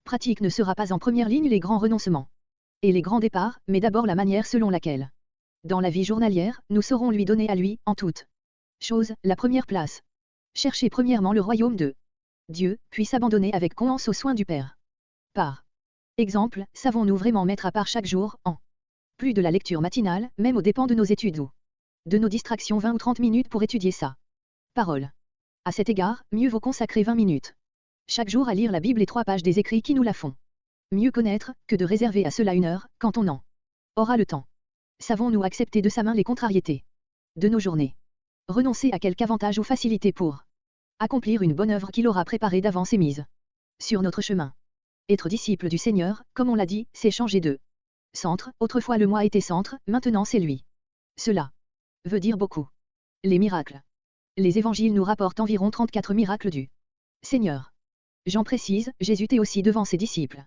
pratique ne sera pas en première ligne les grands renoncements et les grands départs, mais d'abord la manière selon laquelle, dans la vie journalière, nous saurons lui donner à lui, en toute chose, la première place. Cherchez premièrement le royaume de Dieu, puis s'abandonner avec confiance aux soins du Père. Par exemple, savons-nous vraiment mettre à part chaque jour, en plus de la lecture matinale, même aux dépens de nos études ou de nos distractions 20 ou 30 minutes pour étudier sa parole. À cet égard, mieux vaut consacrer 20 minutes chaque jour à lire la Bible et 3 pages des écrits qui nous la font mieux connaître, que de réserver à cela 1 heure, quand on en aura le temps. Savons-nous accepter de sa main les contrariétés de nos journées? Renoncer à quelque avantage ou facilité pour accomplir une bonne œuvre qu'il aura préparée d'avance et mise sur notre chemin. Être disciple du Seigneur, comme on l'a dit, c'est changer de centre. Autrefois le moi était centre, maintenant c'est lui. Cela veut dire beaucoup. Les miracles Les évangiles nous rapportent environ 34 miracles du Seigneur. Jean précise, Jésus était aussi devant ses disciples.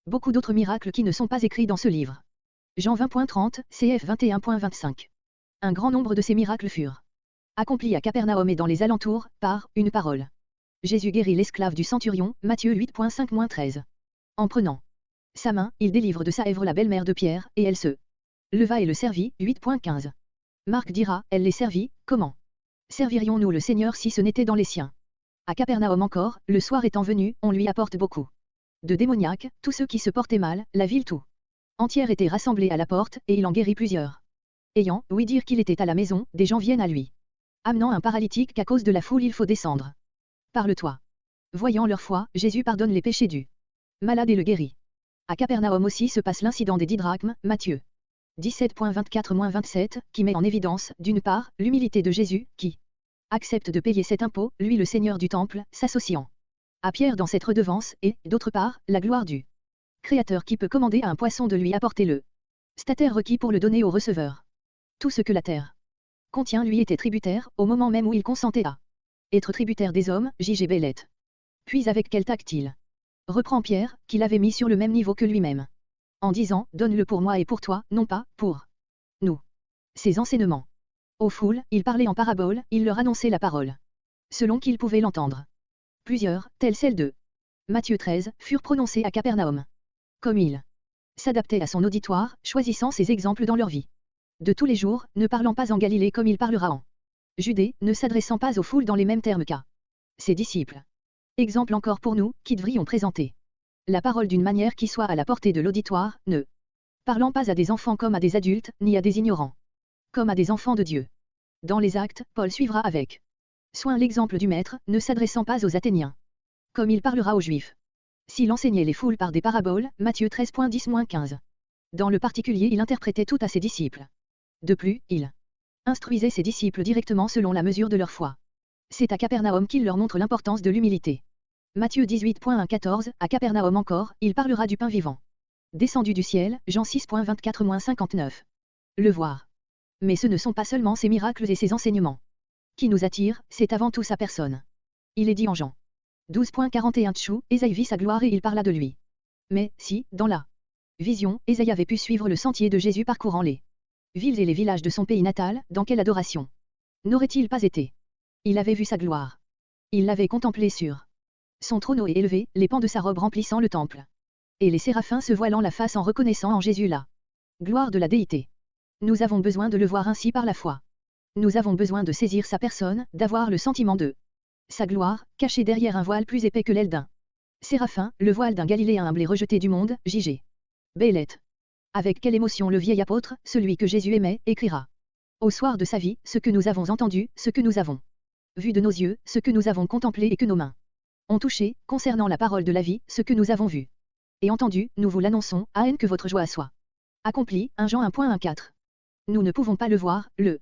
Beaucoup d'autres miracles qui ne sont pas écrits dans ce livre. Jean 20.30, CF 21.25. Un grand nombre de ces miracles furent accomplis à Capernaum et dans les alentours, par une parole. Jésus guérit l'esclave du centurion, Matthieu 8.5-13. En prenant sa main, il délivre de Saèvre la belle-mère de Pierre, et elle se leva et le servit, 8.15. Marc dira, elle les servit, comment servirions-nous le Seigneur si ce n'était dans les siens? À Capernaum encore, le soir étant venu, on lui apporte beaucoup de démoniaques, tous ceux qui se portaient mal, la ville tout entière était rassemblée à la porte, et il en guérit plusieurs. Ayant ouï dire qu'il était à la maison, des gens viennent à lui, amenant un paralytique qu'à cause de la foule il faut descendre par le toit. Voyant leur foi, Jésus pardonne les péchés du malade et le guérit. À Capernaum aussi se passe l'incident des 10 drachmes, Matthieu 17.24-27, qui met en évidence, d'une part, l'humilité de Jésus, qui accepte de payer cet impôt, lui le Seigneur du Temple, s'associant à Pierre dans cette redevance, et, d'autre part, la gloire du Créateur qui peut commander à un poisson de lui apporter le statère requis pour le donner au receveur. Tout ce que la terre contient lui était tributaire, au moment même où il consentait à être tributaire des hommes, J.G. Bellette. Puis avec quel tact il reprend Pierre, qu'il avait mis sur le même niveau que lui-même, en disant, donne-le pour moi et pour toi, non pas, pour nous. Ses enseignements. Aux foules, il parlait en parabole, il leur annonçait la parole, selon qu'ils pouvaient l'entendre. Plusieurs, telles celles de Matthieu 13, furent prononcées à Capernaum. Comme il s'adaptait à son auditoire, choisissant ses exemples dans leur vie de tous les jours, ne parlant pas en Galilée comme il parlera en Judée, ne s'adressant pas aux foules dans les mêmes termes qu'à ses disciples. Exemple encore pour nous, qui devrions présenter la parole d'une manière qui soit à la portée de l'auditoire, ne parlant pas à des enfants comme à des adultes, ni à des ignorants, comme à des enfants de Dieu. Dans les Actes, Paul suivra avec soin l'exemple du Maître, ne s'adressant pas aux Athéniens, comme il parlera aux Juifs. S'il enseignait les foules par des paraboles, Matthieu 13.10-15. Dans le particulier il interprétait tout à ses disciples. De plus, il instruisait ses disciples directement selon la mesure de leur foi. C'est à Capernaum qu'il leur montre l'importance de l'humilité. Matthieu 18.1-14, à Capernaum encore, il parlera du pain vivant descendu du ciel, Jean 6.24-59. Le voir. Mais ce ne sont pas seulement ses miracles et ses enseignements qui nous attirent, c'est avant tout sa personne. Il est dit en Jean 12.41 Tchou, Ésaïe vit sa gloire et il parla de lui. Mais, si, dans la vision, Ésaïe avait pu suivre le sentier de Jésus parcourant les villes et les villages de son pays natal, dans quelle adoration n'aurait-il pas été? Il avait vu sa gloire. Il l'avait contemplée sur son trône haut et élevé, les pans de sa robe remplissant le temple. Et les séraphins se voilant la face en reconnaissant en Jésus la gloire de la déité. Nous avons besoin de le voir ainsi par la foi. Nous avons besoin de saisir sa personne, d'avoir le sentiment de sa gloire, cachée derrière un voile plus épais que l'aile d'un séraphin, le voile d'un Galiléen humble et rejeté du monde, J.G. Bellette. Avec quelle émotion le vieil apôtre, celui que Jésus aimait, écrira au soir de sa vie, ce que nous avons entendu, ce que nous avons vu de nos yeux, ce que nous avons contemplé et que nos mains ont touché, concernant la parole de la vie, ce que nous avons vu et entendu, nous vous l'annonçons, à haine que votre joie soit accomplie, 1 Jean 1.14. Nous ne pouvons pas le voir, le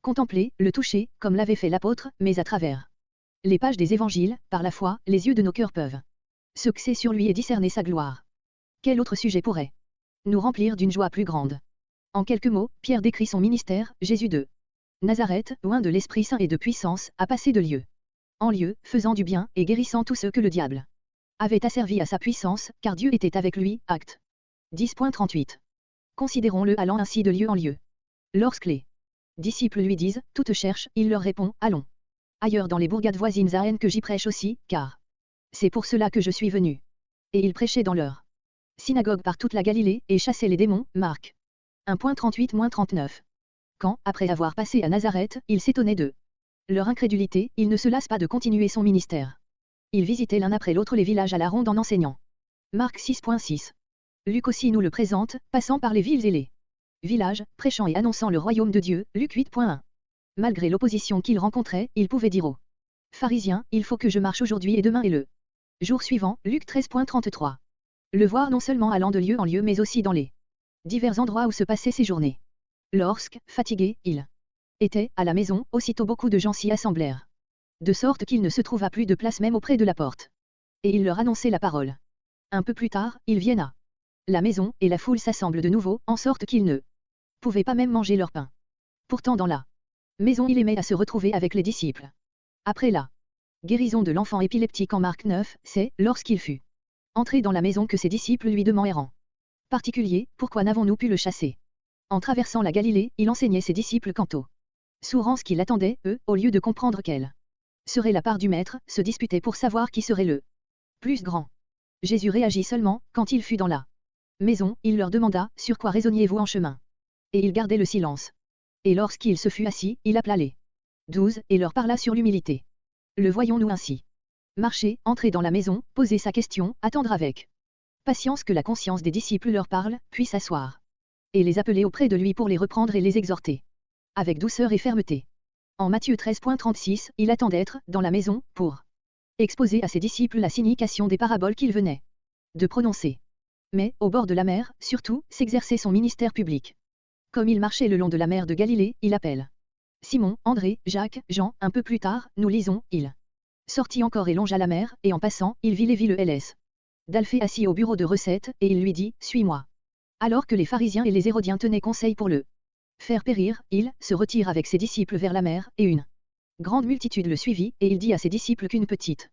contempler, le toucher, comme l'avait fait l'apôtre, mais à travers les pages des évangiles, par la foi, les yeux de nos cœurs peuvent se fixer sur lui et discerner sa gloire. Quel autre sujet pourrait nous remplir d'une joie plus grande? En quelques mots, Pierre décrit son ministère, Jésus de Nazareth, loin de l'Esprit Saint et de puissance, a passé de lieu en lieu, faisant du bien et guérissant tous ceux que le diable avait asservis à sa puissance, car Dieu était avec lui. Acte 10.38. Considérons-le allant ainsi de lieu en lieu. Lorsque les disciples lui disent, tout te cherche, il leur répond, allons ailleurs dans les bourgades voisines à haine que j'y prêche aussi, car c'est pour cela que je suis venu. Et il prêchait dans leur synagogue par toute la Galilée, et chassait les démons. Marc 1.38-39. Quand, après avoir passé à Nazareth, il s'étonnait de leur incrédulité, il ne se lasse pas de continuer son ministère. Il visitait l'un après l'autre les villages à la ronde en enseignant. Marc 6.6. Luc aussi nous le présente, passant par les villes et les villages, prêchant et annonçant le royaume de Dieu. Luc 8.1. Malgré l'opposition qu'il rencontrait, il pouvait dire aux pharisiens, il faut que je marche aujourd'hui et demain et le jour suivant. Luc 13.33. Le voir non seulement allant de lieu en lieu mais aussi dans les divers endroits où se passaient ses journées. Lorsque, fatigué, il était à la maison, aussitôt beaucoup de gens s'y assemblèrent. De sorte qu'il ne se trouva plus de place même auprès de la porte. Et il leur annonçait la parole. Un peu plus tard, ils viennent à la maison, et la foule s'assemble de nouveau, en sorte qu'ils ne pouvaient pas même manger leur pain. Pourtant dans la Maison il aimait à se retrouver avec les disciples. Après la guérison de l'enfant épileptique en Marc 9, c'est, lorsqu'il fut entré dans la maison que ses disciples lui demandèrent. Particulier, pourquoi n'avons-nous pu le chasser? En traversant la Galilée, il enseignait ses disciples quant aux sourances qui l'attendaient, eux, au lieu de comprendre quelle serait la part du maître, se disputaient pour savoir qui serait le plus grand. Jésus réagit seulement, quand il fut dans la maison, il leur demanda, sur quoi raisonniez-vous en chemin? Et ils gardaient le silence. Et lorsqu'il se fut assis, il appela les 12, et leur parla sur l'humilité. Le voyons-nous ainsi marcher, entrer dans la maison, poser sa question, attendre avec patience que la conscience des disciples leur parle, puis s'asseoir. Et les appeler auprès de lui pour les reprendre et les exhorter. Avec douceur et fermeté. En Matthieu 13.36, il attend d'être, dans la maison, pour exposer à ses disciples la signification des paraboles qu'il venait de prononcer. Mais, au bord de la mer, surtout, s'exerçait son ministère public. Comme il marchait le long de la mer de Galilée, il appelle Simon, André, Jacques, Jean, un peu plus tard, nous lisons, il sortit encore et longea la mer, et en passant, il vit Lévi le LS d'Alphée assis au bureau de recettes, et il lui dit, suis-moi. Alors que les pharisiens et les hérodiens tenaient conseil pour le faire périr, il se retire avec ses disciples vers la mer, et une grande multitude le suivit, et il dit à ses disciples qu'une petite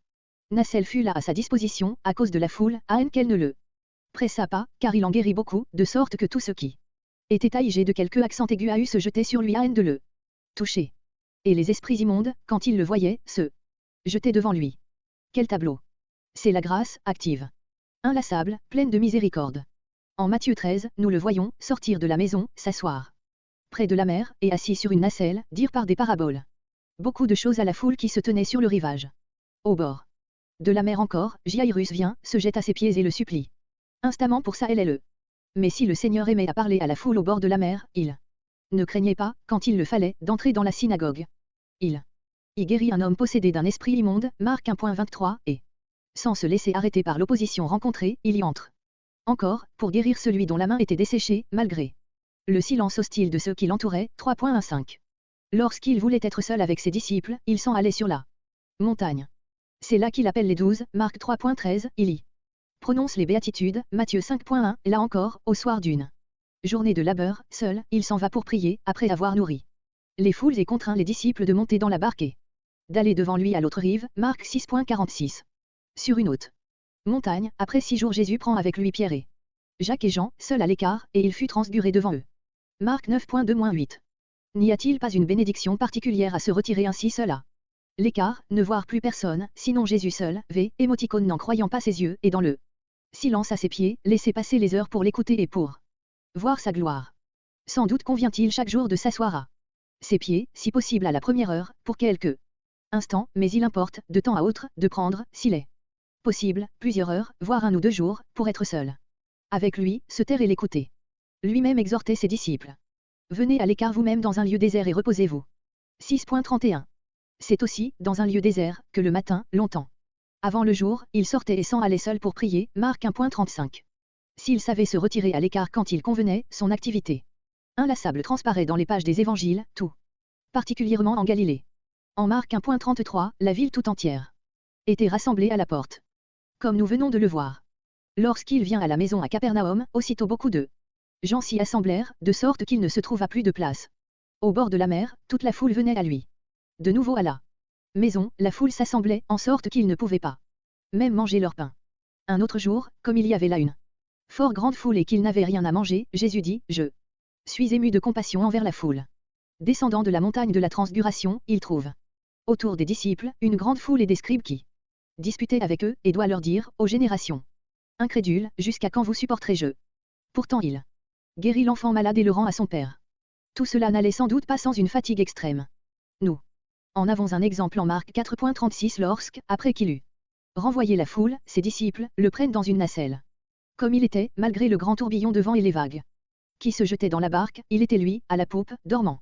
nacelle fut là à sa disposition, à cause de la foule, à qu'elle ne le pressa pas, car il en guérit beaucoup, de sorte que tout ce qui était aigé de quelque accent aigu a eu se jeter sur lui à de le toucher. Et les esprits immondes, quand ils le voyaient, se jetaient devant lui. Quel tableau! C'est la grâce, active, inlassable, pleine de miséricorde. En Matthieu 13, nous le voyons, sortir de la maison, s'asseoir près de la mer, et assis sur une nacelle, dire par des paraboles beaucoup de choses à la foule qui se tenait sur le rivage. Au bord de la mer encore, Jairus vient, se jette à ses pieds et le supplie instamment pour ça elle est le. Mais si le Seigneur aimait à parler à la foule au bord de la mer, il ne craignait pas, quand il le fallait, d'entrer dans la synagogue. Il y guérit un homme possédé d'un esprit immonde, Marc 1.23, et, sans se laisser arrêter par l'opposition rencontrée, il y entre. Encore, pour guérir celui dont la main était desséchée, malgré le silence hostile de ceux qui l'entouraient, 3.15. Lorsqu'il voulait être seul avec ses disciples, il s'en allait sur la montagne. C'est là qu'il appelle les 12, Marc 3.13, il y prononce les béatitudes, Matthieu 5.1, là encore, au soir d'une journée de labeur, seul, il s'en va pour prier, après avoir nourri les foules et contraint les disciples de monter dans la barque et d'aller devant lui à l'autre rive, Marc 6.46. Sur une haute montagne, après 6 jours Jésus prend avec lui Pierre et Jacques et Jean, seuls à l'écart, et il fut transfiguré devant eux. Marc 9.2-8. N'y a-t-il pas une bénédiction particulière à se retirer ainsi seul à l'écart, ne voir plus personne, sinon Jésus seul, émoticône n'en croyant pas ses yeux, et dans le silence à ses pieds, laisser passer les heures pour l'écouter et pour voir sa gloire. Sans doute convient-il chaque jour de s'asseoir à ses pieds, si possible à la première heure, pour quelques instants, mais il importe, de temps à autre, de prendre, s'il est possible, plusieurs heures, voire 1 ou 2 jours, pour être seul avec lui, se taire et l'écouter. Lui-même exhortait ses disciples. Venez à l'écart vous-même dans un lieu désert et reposez-vous. 6.31. C'est aussi, dans un lieu désert, que le matin, longtemps avant le jour, il sortait et s'en allait seul pour prier, Marc 1.35. S'il savait se retirer à l'écart quand il convenait, son activité inlassable transparaît dans les pages des évangiles, tout particulièrement en Galilée. En Marc 1.33, la ville tout entière était rassemblée à la porte. Comme nous venons de le voir. Lorsqu'il vient à la maison à Capernaum, aussitôt beaucoup de gens s'y assemblèrent, de sorte qu'il ne se trouva plus de place. Au bord de la mer, toute la foule venait à lui. De nouveau à la maison, la foule s'assemblait, en sorte qu'ils ne pouvaient pas même manger leur pain. Un autre jour, comme il y avait là une fort grande foule et qu'ils n'avaient rien à manger, Jésus dit, je suis ému de compassion envers la foule. Descendant de la montagne de la transfiguration, il trouve autour des disciples, une grande foule et des scribes qui disputaient avec eux, et doit leur dire, aux générations incrédules, jusqu'à quand vous supporterez-je? Pourtant il guérit l'enfant malade et le rend à son père. Tout cela n'allait sans doute pas sans une fatigue extrême. Nous en avons un exemple en Marc 4.36 lorsque, après qu'il eut renvoyé la foule, ses disciples le prennent dans une nacelle. Comme il était, malgré le grand tourbillon de vent et les vagues qui se jetaient dans la barque, il était lui, à la poupe, dormant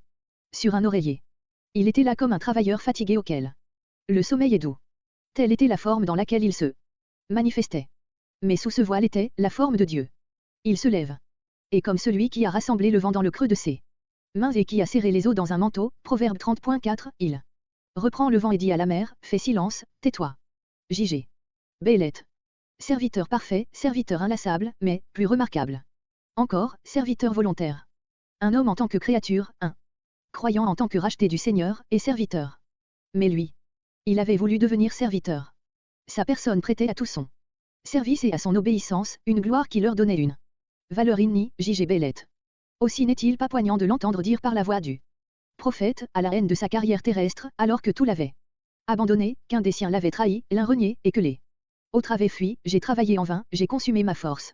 sur un oreiller. Il était là comme un travailleur fatigué auquel le sommeil est doux. Telle était la forme dans laquelle il se manifestait. Mais sous ce voile était la forme de Dieu. Il se lève. Et comme celui qui a rassemblé le vent dans le creux de ses mains et qui a serré les eaux dans un manteau, Proverbe 30.4, il reprend le vent et dit à la mer, fais silence, tais-toi. J.G. Bélette. Serviteur parfait, serviteur inlassable, mais, plus remarquable encore, serviteur volontaire. Un homme en tant que créature, 1. croyant en tant que racheté du Seigneur et serviteur. Mais lui, il avait voulu devenir serviteur. Sa personne prêtait à tout son service et à son obéissance une gloire qui leur donnait une valeur inni, J.G. Bellette. Aussi n'est-il pas poignant de l'entendre dire par la voix du prophète, à la haine de sa carrière terrestre, alors que tout l'avait abandonné, qu'un des siens l'avait trahi, l'un renié, et que les autres avaient fui, j'ai travaillé en vain, j'ai consumé ma force.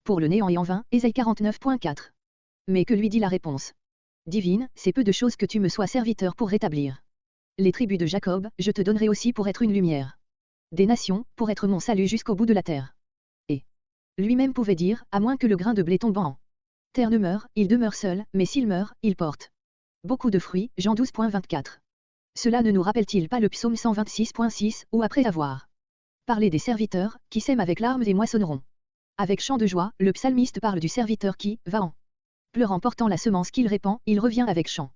Pour le néant et en vain, Ésaïe 49.4. Mais que lui dit la réponse divine, c'est peu de choses que tu me sois serviteur pour rétablir les tribus de Jacob, je te donnerai aussi pour être une lumière des nations, pour être mon salut jusqu'au bout de la terre. Et lui-même pouvait dire, à moins que le grain de blé tombant en terre ne meure, il demeure seul, mais s'il meurt, il porte beaucoup de fruits, Jean 12.24. Cela ne nous rappelle-t-il pas le psaume 126.6, où après avoir parlé des serviteurs, qui sèment avec larmes et moissonneront avec chant de joie, le psalmiste parle du serviteur qui, va en pleurant portant la semence qu'il répand, il revient avec chant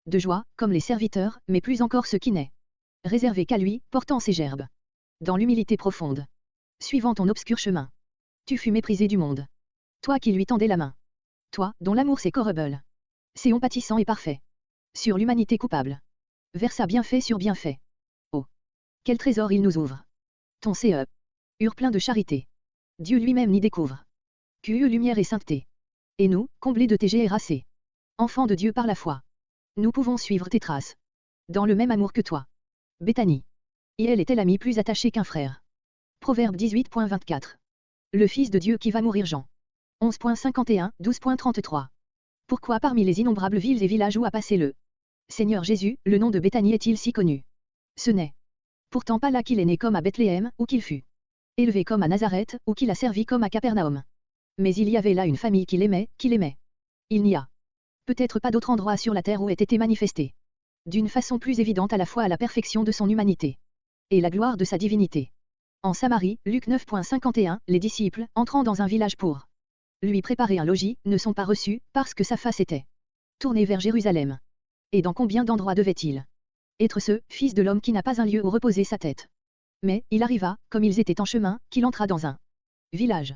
de joie, comme les serviteurs, mais plus encore ce qui n'est réservé qu'à lui, portant ses gerbes dans l'humilité profonde. Suivant ton obscur chemin. Tu fus méprisé du monde. Toi qui lui tendais la main. Toi, dont l'amour c'est corrobble. C'est compatissant et parfait. Sur l'humanité coupable. Versa bienfait sur bienfait. Oh, quel trésor il nous ouvre. Ton CE. Ur plein de charité. Dieu lui-même n'y découvre. QE lumière et sainteté. Et nous, comblés de TG et racés. Enfants de Dieu par la foi. Nous pouvons suivre tes traces. Dans le même amour que toi. Béthanie. Et elle était l'ami plus attaché qu'un frère. Proverbe 18.24. Le Fils de Dieu qui va mourir Jean. 11.51, 12.33. Pourquoi parmi les innombrables villes et villages où a passé le Seigneur Jésus, le nom de Béthanie est-il si connu? Ce n'est pourtant pas là qu'il est né comme à Bethléem, ou qu'il fut élevé comme à Nazareth, ou qu'il a servi comme à Capernaum. Mais il y avait là une famille qui l'aimait, qui l'aimait. Il n'y a peut-être pas d'autre endroit sur la terre où ait été manifesté d'une façon plus évidente à la fois à la perfection de son humanité et la gloire de sa divinité. En Samarie, Luc 9.51, les disciples, entrant dans un village pour lui préparer un logis, ne sont pas reçus, parce que sa face était tournée vers Jérusalem. Et dans combien d'endroits devait-il être ce Fils de l'homme qui n'a pas un lieu où reposer sa tête? Mais, il arriva, comme ils étaient en chemin, qu'il entra dans un village.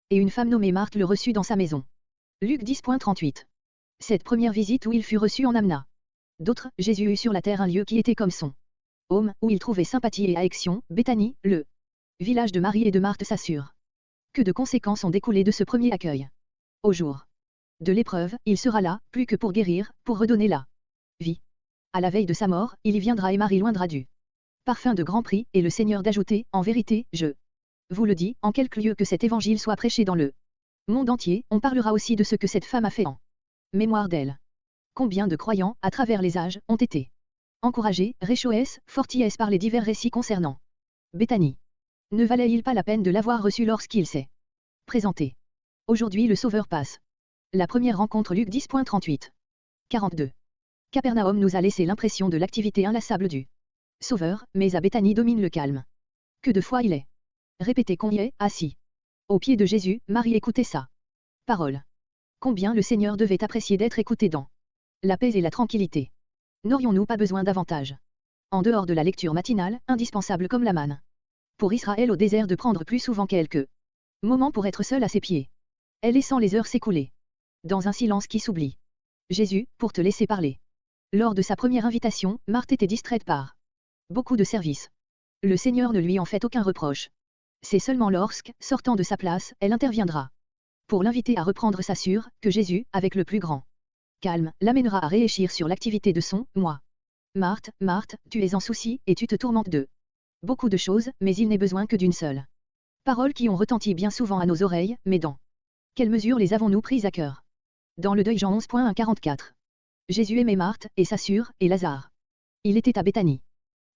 Et une femme nommée Marthe le reçut dans sa maison. Luc 10.38. Cette première visite où il fut reçu en amena d'autres, Jésus eut sur la terre un lieu qui était comme son home, où il trouvait sympathie et affection, Béthanie, le village de Marie et de Marthe s'assure. Que de conséquences ont découlé de ce premier accueil. Au jour de l'épreuve, il sera là, plus que pour guérir, pour redonner la vie. À la veille de sa mort, il y viendra et Marie loindra du parfum de grand prix, et le Seigneur d'ajouter, en vérité, je vous le dis, en quelque lieu que cet évangile soit prêché dans le monde entier, on parlera aussi de ce que cette femme a fait en mémoire d'elle. Combien de croyants, à travers les âges, ont été encouragés, réchauffés, fortifiés par les divers récits concernant Béthanie. Ne valait-il pas la peine de l'avoir reçu lorsqu'il s'est présenté? Aujourd'hui le Sauveur passe. La première rencontre Luc 10.38. 42. Capernaum nous a laissé l'impression de l'activité inlassable du Sauveur, mais à Béthanie domine le calme. Que de fois il est répété qu'on y est, assis aux pieds de Jésus, Marie écoutait sa parole. Combien le Seigneur devait apprécier d'être écouté dans la paix et la tranquillité. N'aurions-nous pas besoin davantage, en dehors de la lecture matinale, indispensable comme la manne, pour Israël au désert, de prendre plus souvent quelques moments pour être seul à ses pieds, et laissant les heures s'écouler, dans un silence qui s'oublie. Jésus, pour te laisser parler. Lors de sa première invitation, Marthe était distraite par beaucoup de services. Le Seigneur ne lui en fait aucun reproche. C'est seulement lorsque, sortant de sa place, elle interviendra pour l'inviter à reprendre sa sûre, que Jésus, avec le plus grand calme, l'amènera à réfléchir sur l'activité de son « moi ». Marthe, Marthe, tu es en souci, et tu te tourmentes de beaucoup de choses, mais il n'est besoin que d'une seule. Paroles qui ont retenti bien souvent à nos oreilles, mais dans quelle mesure les avons-nous prises à cœur? Dans le deuil Jean 11.1-44. Jésus aimait Marthe, et sa sœur, et Lazare. Il était à Béthanie.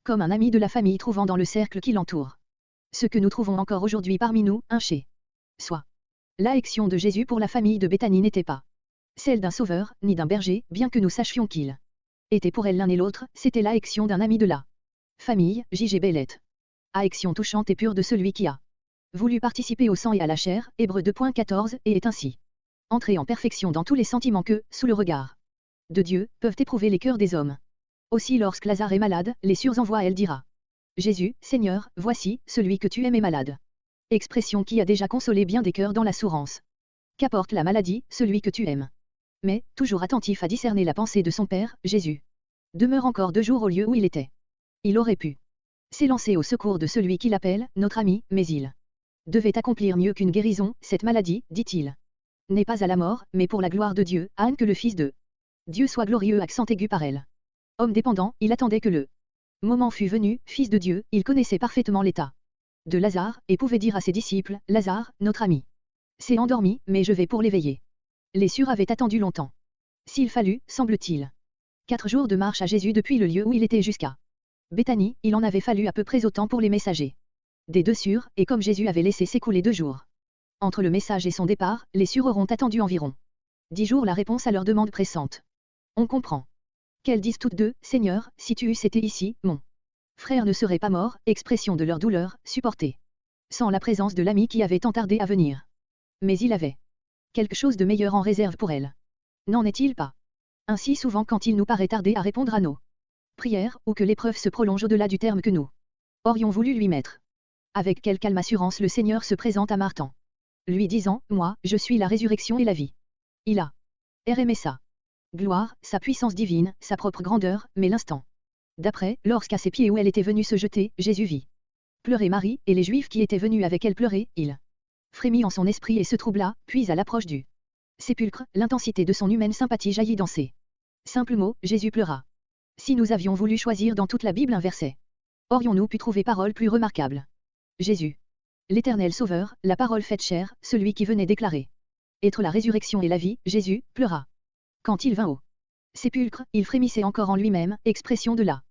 Comme un ami de la famille trouvant dans le cercle qui l'entoure ce que nous trouvons encore aujourd'hui parmi nous, un chez soi. L'action de Jésus pour la famille de Béthanie n'était pas celle d'un sauveur, ni d'un berger, bien que nous sachions qu'il était pour elle l'un et l'autre, c'était l'action d'un ami de la famille, J.G. Bellette. Action touchante et pure de celui qui a voulu participer au sang et à la chair, Hébreux 2.14, et est ainsi entré en perfection dans tous les sentiments que, sous le regard de Dieu, peuvent éprouver les cœurs des hommes. Aussi lorsque Lazare est malade, les surenvoie, elle dira: Jésus, Seigneur, voici, celui que tu aimes est malade. Expression qui a déjà consolé bien des cœurs dans la souffrance. Qu'apporte la maladie, celui que tu aimes Mais, toujours attentif à discerner la pensée de son Père, Jésus demeure encore 2 jours au lieu où il était. Il aurait pu s'élancer au secours de celui qu'il appelle notre ami, mais il devait accomplir mieux qu'une guérison, cette maladie, dit-il, n'est pas à la mort, mais pour la gloire de Dieu, Anne que le Fils de Dieu soit glorieux, accent aigu par elle. Homme dépendant, il attendait que le moment fût venu, Fils de Dieu, il connaissait parfaitement l'état de Lazare, et pouvait dire à ses disciples, Lazare, notre ami, s'est endormi, mais je vais pour l'éveiller. Les sûrs avaient attendu longtemps. S'il fallut, semble-t-il, 4 jours de marche à Jésus depuis le lieu où il était jusqu'à Béthanie, il en avait fallu à peu près autant pour les messagers des 2 sûrs, et comme Jésus avait laissé s'écouler 2 jours entre le message et son départ, les sûrs auront attendu environ 10 jours la réponse à leur demande pressante. On comprend qu'elles disent toutes deux, Seigneur, si tu eusses été ici, mon frère ne serait pas mort, expression de leur douleur, supportée sans la présence de l'ami qui avait tant tardé à venir. Mais il avait quelque chose de meilleur en réserve pour elle. N'en est-il pas ainsi souvent quand il nous paraît tarder à répondre à nos prières, ou que l'épreuve se prolonge au-delà du terme que nous aurions voulu lui mettre. Avec quelle calme assurance le Seigneur se présente à Martin, lui disant, moi, je suis la résurrection et la vie. Il a aimé sa gloire, sa puissance divine, sa propre grandeur, mais l'instant d'après, lorsqu'à ses pieds où elle était venue se jeter, Jésus vit pleurer Marie, et les Juifs qui étaient venus avec elle pleurer, il frémit en son esprit et se troubla, puis à l'approche du sépulcre, l'intensité de son humaine sympathie jaillit dans ses simples mots, Jésus pleura. Si nous avions voulu choisir dans toute la Bible un verset, aurions-nous pu trouver parole plus remarquable? Jésus, l'Éternel Sauveur, la parole faite chair, celui qui venait déclarer être la résurrection et la vie, Jésus, pleura. Quand il vint au sépulcre, il frémissait encore en lui-même, expression de la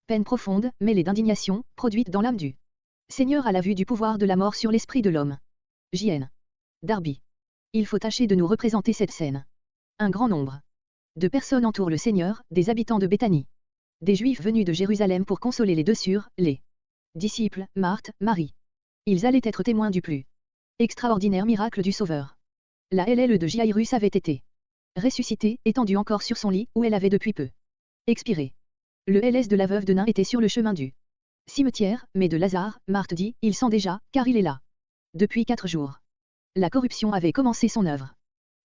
peine profonde, mêlée d'indignation, produite dans l'âme du Seigneur à la vue du pouvoir de la mort sur l'esprit de l'homme. J.N. Darby. Il faut tâcher de nous représenter cette scène. Un grand nombre de personnes entourent le Seigneur, des habitants de Béthanie, des Juifs venus de Jérusalem pour consoler les 2 sûrs, les disciples, Marthe, Marie. Ils allaient être témoins du plus extraordinaire miracle du Sauveur. La LL de Jairus avait été ressuscitée, étendue encore sur son lit, où elle avait depuis peu expiré. Le LS de la veuve de Nain était sur le chemin du cimetière, mais de Lazare, Marthe dit, il sent déjà, car il est là depuis 4 jours. La corruption avait commencé son œuvre.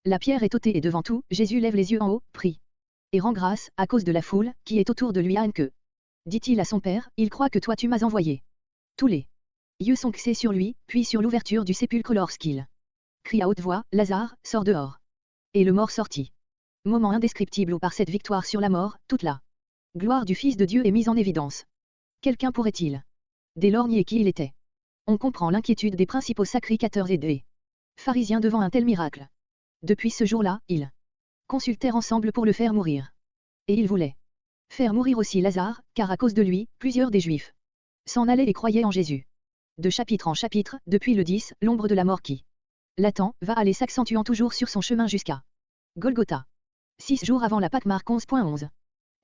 La pierre est ôtée et devant tout, Jésus lève les yeux en haut, prie et rend grâce, à cause de la foule, qui est autour de lui. Anne que, dit-il à son père, il croit que toi tu m'as envoyé. Tous les yeux sont fixés sur lui, puis sur l'ouverture du sépulcre lorsqu'il crie à haute voix, Lazare, sors dehors. Et le mort sortit. Moment indescriptible où par cette victoire sur la mort, toute la gloire du Fils de Dieu est mise en évidence. Quelqu'un pourrait-il dès lors nier qui il était? On comprend l'inquiétude des principaux sacrificateurs et des pharisiens devant un tel miracle. Depuis ce jour-là, ils consultèrent ensemble pour le faire mourir. Et ils voulaient faire mourir aussi Lazare, car à cause de lui, plusieurs des Juifs s'en allaient et croyaient en Jésus. De chapitre en chapitre, depuis le 10, l'ombre de la mort qui l'attend, va aller s'accentuant toujours sur son chemin jusqu'à Golgotha. 6 jours avant la Pâque, Marc 11.11.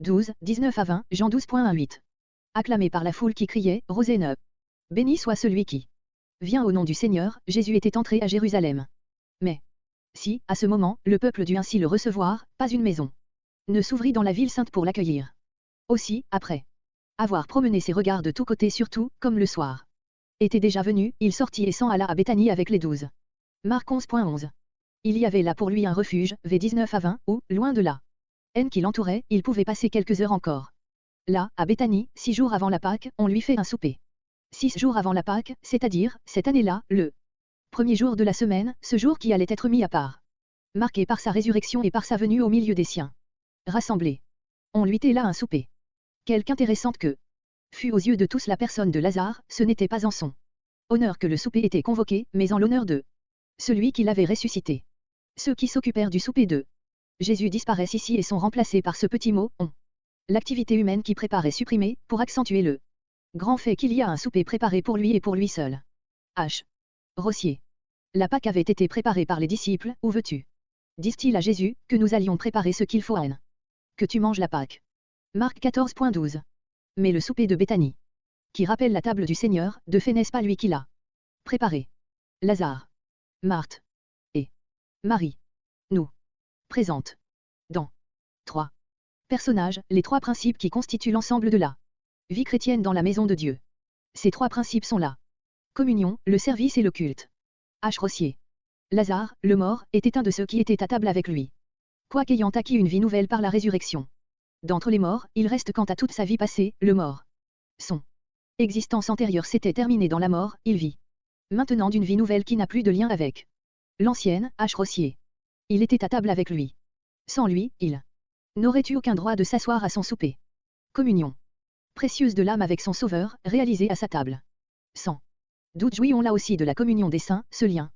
12, 19 à 20, Jean 12.18. Acclamé par la foule qui criait, Roséne. Béni soit celui qui vient au nom du Seigneur, Jésus était entré à Jérusalem. Mais, si, à ce moment, le peuple dut ainsi le recevoir, pas une maison ne s'ouvrit dans la ville sainte pour l'accueillir. Aussi, après avoir promené ses regards de tous côtés surtout, comme le soir était déjà venu, il sortit et s'en alla à Béthanie avec les 12. Marc 11.11. Il y avait là pour lui un refuge, v 19 à 20, où, loin de la haine qui l'entourait, il pouvait passer quelques heures encore. Là, à Béthanie, 6 jours avant la Pâque, on lui fait un souper. 6 jours avant la Pâque, c'est-à-dire, cette année-là, le premier jour de la semaine, ce jour qui allait être mis à part, marqué par sa résurrection et par sa venue au milieu des siens rassemblés. On lui était là un souper. Quelque intéressante que fut aux yeux de tous la personne de Lazare, ce n'était pas en son honneur que le souper était convoqué, mais en l'honneur de celui qui l'avait ressuscité. Ceux qui s'occupèrent du souper de Jésus disparaissent ici et sont remplacés par ce petit mot « on ». L'activité humaine qui prépare est supprimée, pour accentuer le grand fait qu'il y a un souper préparé pour lui et pour lui seul. H. Rossier. La Pâque avait été préparée par les disciples, où veux-tu, disent-ils à Jésus, que nous allions préparer ce qu'il faut à Anne. Que tu manges la Pâque. Marc 14.12. Mais le souper de Béthanie, qui rappelle la table du Seigneur, de fait n'est-ce pas lui qui l'a préparé? Lazare, Marthe et Marie nous présentent dans 3 personnages les 3 principes qui constituent l'ensemble de la vie chrétienne dans la maison de Dieu. Ces 3 principes sont la communion, le service et le culte. H. Rossier. Lazare, le mort, était un de ceux qui étaient à table avec lui. quoique ayant acquis une vie nouvelle par la résurrection. D'entre les morts, il reste quant à toute sa vie passée, le mort. Son existence antérieure s'était terminée dans la mort, il vit maintenant d'une vie nouvelle qui n'a plus de lien avec l'ancienne, H. Rossier. Il était à table avec lui. Sans lui, il n'aurait eu aucun droit de s'asseoir à son souper. Communion précieuse de l'âme avec son Sauveur, réalisée à sa table. Sans doute jouions là aussi de la communion des saints, ce lien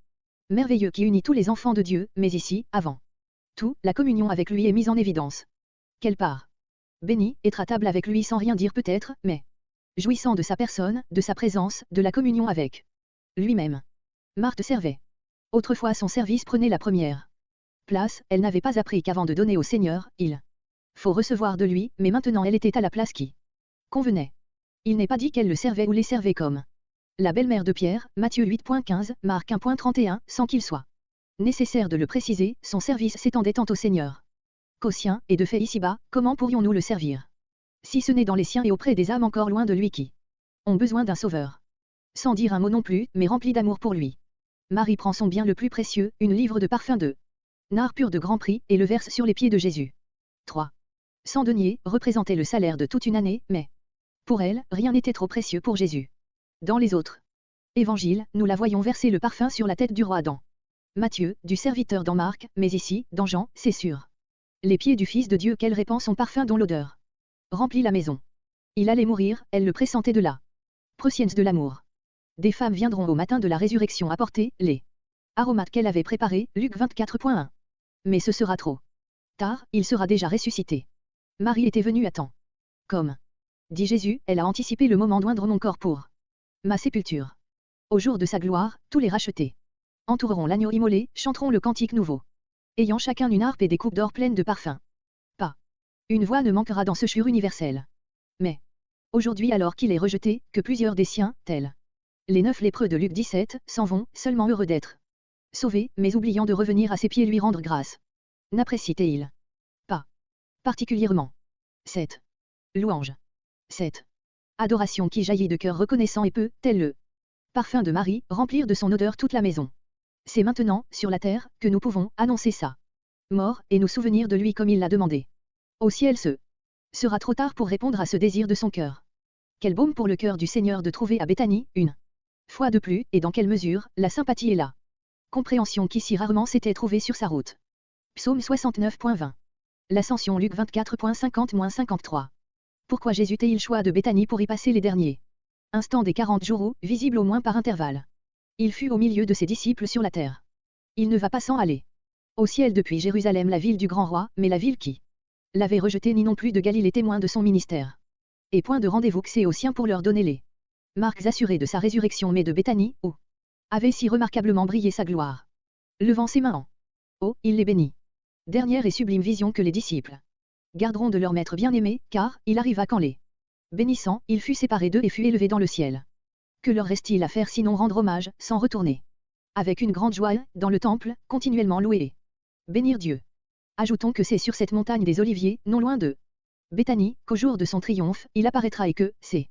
merveilleux qui unit tous les enfants de Dieu, mais ici, avant tout, la communion avec lui est mise en évidence. Quelle part béni, être à table avec lui sans rien dire peut-être, mais jouissant de sa personne, de sa présence, de la communion avec lui-même. Marthe servait. Autrefois son service prenait la première place, elle n'avait pas appris qu'avant de donner au Seigneur, il faut recevoir de lui, mais maintenant elle était à la place qui convenait. Il n'est pas dit qu'elle le servait ou les servait comme la belle-mère de Pierre, Matthieu 8.15, Marc 1.31, sans qu'il soit nécessaire de le préciser, son service s'étendait tant au Seigneur qu'aux siens, et de fait ici-bas, comment pourrions-nous le servir si ce n'est dans les siens et auprès des âmes encore loin de lui qui ont besoin d'un sauveur. Sans dire un mot non plus, mais rempli d'amour pour lui. Marie prend son bien le plus précieux, une livre de parfum de nard pur de grand prix, et le verse sur les pieds de Jésus. 3. 100 deniers représentaient le salaire de toute une année, mais pour elle, rien n'était trop précieux pour Jésus. Dans les autres évangiles, nous la voyons verser le parfum sur la tête du roi dans Matthieu, du serviteur dans Marc, mais ici, dans Jean, c'est sûr. Les pieds du Fils de Dieu qu'elle répand son parfum dont l'odeur remplit la maison. Il allait mourir, elle le pressentait de là. Prescience de l'amour. Des femmes viendront au matin de la résurrection apporter les aromates qu'elle avait préparés, Luc 24.1. Mais ce sera trop tard, il sera déjà ressuscité. Marie était venue à temps. Comme dit Jésus, elle a anticipé le moment d'oindre mon corps pour ma sépulture. Au jour de sa gloire, tous les rachetés entoureront l'agneau immolé, chanteront le cantique nouveau, ayant chacun une harpe et des coupes d'or pleines de parfums. Pas une voix ne manquera dans ce chur universel. Mais aujourd'hui, alors qu'il est rejeté, que plusieurs des siens, tels les 9 lépreux de Luc 17, s'en vont, seulement heureux d'être sauvés, mais oubliant de revenir à ses pieds lui rendre grâce. N'appréciait-il pas particulièrement cette louange, cette adoration qui jaillit de cœur reconnaissant et peut, tel le parfum de Marie, remplir de son odeur toute la maison. C'est maintenant, sur la terre, que nous pouvons annoncer sa mort et nous souvenir de lui comme il l'a demandé. Au ciel ce sera trop tard pour répondre à ce désir de son cœur. Quel baume pour le cœur du Seigneur de trouver à Béthanie, une fois de plus, et dans quelle mesure, la sympathie et la compréhension qui si rarement s'était trouvée sur sa route. Psaume 69.20. L'Ascension Luc 24.50-53. Pourquoi Jésus t-il choix de Béthanie pour y passer les derniers instants des 40 jours où, visible au moins par intervalle, il fut au milieu de ses disciples sur la terre. Il ne va pas sans aller au ciel depuis Jérusalem, la ville du grand roi, mais la ville qui l'avait rejeté, ni non plus de Galilée témoin de son ministère. Et point de rendez-vous que c'est aux siens pour leur donner les marques assurées de sa résurrection, mais de Béthanie, où avait si remarquablement brillé sa gloire. Levant ses mains en haut, il les bénit. Dernière et sublime vision que les disciples garderont de leur maître bien-aimé, car, il arriva quand les bénissant, il fut séparé d'eux et fut élevé dans le ciel. Que leur reste-t-il à faire sinon rendre hommage, sans retourner avec une grande joie, dans le temple, continuellement louer et bénir Dieu. Ajoutons que c'est sur cette montagne des Oliviers, non loin de Béthanie, qu'au jour de son triomphe, il apparaîtra et que, ses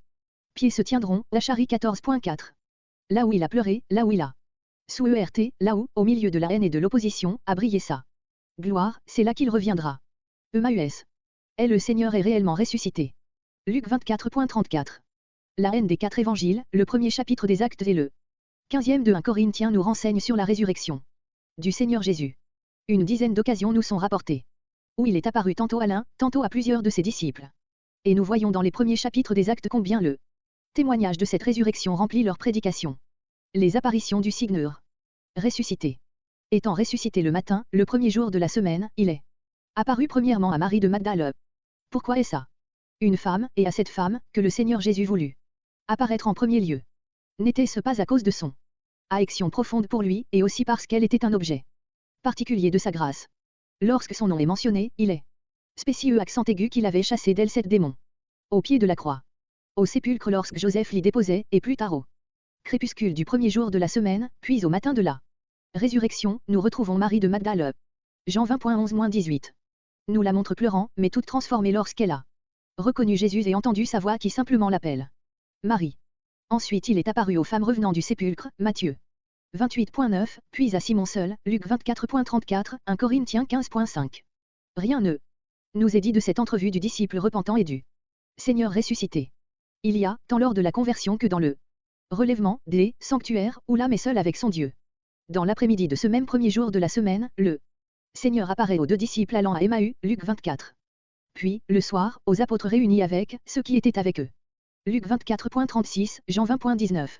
pieds se tiendront, Zacharie 14.4. Là où il a pleuré, là où il a sous ERT, là où, au milieu de la haine et de l'opposition, a brillé sa gloire, c'est là qu'il reviendra. Emmaüs. Et le Seigneur est réellement ressuscité. Luc 24.34. La haine des 4 évangiles, le premier chapitre des Actes et le 15e de 1 Corinthiens nous renseigne sur la résurrection du Seigneur Jésus. Une dizaine d'occasions nous sont rapportées, où il est apparu tantôt à l'un, tantôt à plusieurs de ses disciples. Et nous voyons dans les premiers chapitres des Actes combien le témoignage de cette résurrection remplit leur prédication. Les apparitions du Seigneur ressuscité. Étant ressuscité le matin, le premier jour de la semaine, il est apparu premièrement à Marie de Magdala. Pourquoi est-ce à une femme, et à cette femme, que le Seigneur Jésus voulut apparaître en premier lieu? N'était-ce pas à cause de son affection profonde pour lui, et aussi parce qu'elle était un objet particulier de sa grâce? Lorsque son nom est mentionné, il est spécieux accent aigu qu'il avait chassé d'elle 7 démons. Au pied de la croix. Au sépulcre lorsque Joseph l'y déposait, et plus tard au crépuscule du premier jour de la semaine, puis au matin de la résurrection, nous retrouvons Marie de Magdala. Jean 20.11-18. Nous la montre pleurant, mais toute transformée lorsqu'elle a reconnu Jésus et entendu sa voix qui simplement l'appelle Marie. Ensuite il est apparu aux femmes revenant du sépulcre, Matthieu 28.9, puis à Simon seul, Luc 24.34, 1 Corinthiens 15.5. Rien ne nous est dit de cette entrevue du disciple repentant et du Seigneur ressuscité. Il y a, tant lors de la conversion que dans le relèvement des sanctuaires où l'âme est seule avec son Dieu. Dans l'après-midi de ce même premier jour de la semaine, le Seigneur apparaît aux 2 disciples allant à Emmaüs, Luc 24. Puis, le soir, aux apôtres réunis avec ceux qui étaient avec eux. Luc 24.36, Jean 20.19.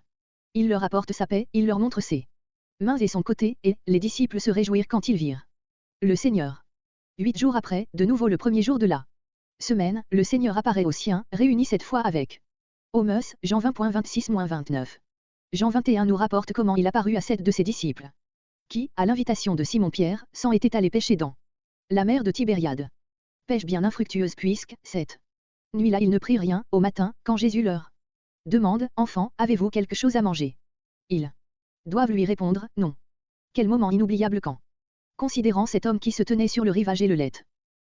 Il leur apporte sa paix, il leur montre ses mains et son côté, et les disciples se réjouirent quand ils virent le Seigneur. 8 jours après, de nouveau le premier jour de la semaine, le Seigneur apparaît aux siens, réunis cette fois avec Homus, Jean 20.26-29. Jean 21 nous rapporte comment il apparut à 7 de ses disciples, qui, à l'invitation de Simon-Pierre, s'en étaient allés pêcher dans la mer de Tibériade. Pêche bien infructueuse puisque, cette nuit-là ils ne prirent rien, au matin, quand Jésus leur demande, « Enfant, avez-vous quelque chose à manger ?» Ils doivent lui répondre, « Non. » Quel moment inoubliable quand, considérant cet homme qui se tenait sur le rivage et le lait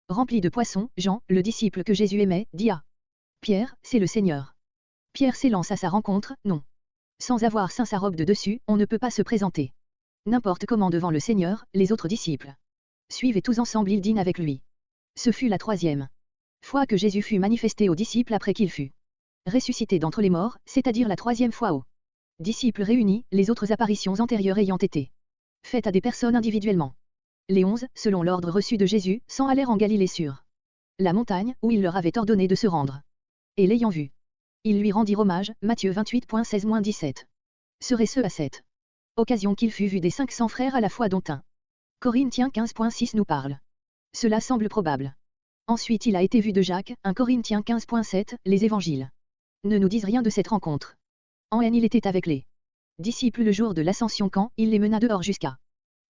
rempli de poissons, Jean, le disciple que Jésus aimait, dit à Pierre, « C'est le Seigneur. » Pierre s'élance à sa rencontre, « Non. Sans avoir ceint sa robe de dessus, on ne peut pas se présenter n'importe comment devant le Seigneur. » Les autres disciples suivent et tous ensemble ils dînent avec lui. Ce fut la 3e fois que Jésus fut manifesté aux disciples après qu'il fut ressuscité d'entre les morts, c'est-à-dire la 3e fois aux disciples réunis, les autres apparitions antérieures ayant été faites à des personnes individuellement. Les 11, selon l'ordre reçu de Jésus, s'en allèrent en Galilée sur la montagne où il leur avait ordonné de se rendre. Et l'ayant vu, ils lui rendirent hommage. Matthieu 28.16-17. Serait-ce à cette occasion qu'il fut vu des 500 frères à la fois dont un Corinthiens 15.6 nous parle. Cela semble probable. Ensuite il a été vu de Jacques, 1 Corinthiens 15.7, les évangiles ne nous disent rien de cette rencontre. En haine il était avec les disciples le jour de l'ascension quand il les mena dehors jusqu'à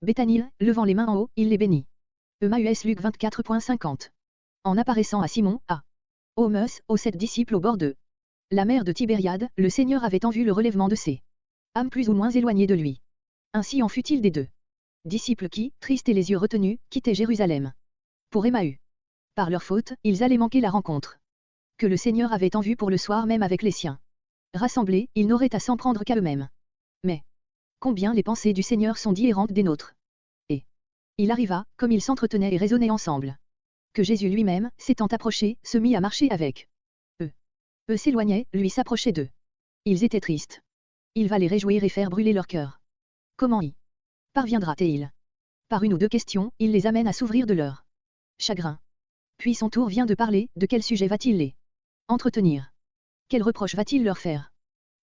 Béthanie, levant les mains en haut, il les bénit. Emmaüs Luc 24.50. En apparaissant à Simon, à Homus, aux 7 disciples au bord de la mer de Tibériade, le Seigneur avait en vue le relèvement de ses âmes plus ou moins éloignées de lui. Ainsi en fut-il des 2 disciples qui, tristes et les yeux retenus, quittaient Jérusalem pour Emmaüs. Par leur faute, ils allaient manquer la rencontre que le Seigneur avait en vue pour le soir même avec les siens. Rassemblés, ils n'auraient à s'en prendre qu'à eux-mêmes. Mais combien les pensées du Seigneur sont différentes des nôtres. Et il arriva, comme ils s'entretenaient et raisonnaient ensemble, que Jésus lui-même, s'étant approché, se mit à marcher avec eux. Eux s'éloignaient, lui s'approchait d'eux. Ils étaient tristes. Il va les réjouir et faire brûler leur cœur. Comment y parviendra-t-il? Par une ou 2 questions, il les amène à s'ouvrir de leur chagrin. Puis son tour vient de parler. De quel sujet va-t-il les entretenir? Quel reproche va-t-il leur faire?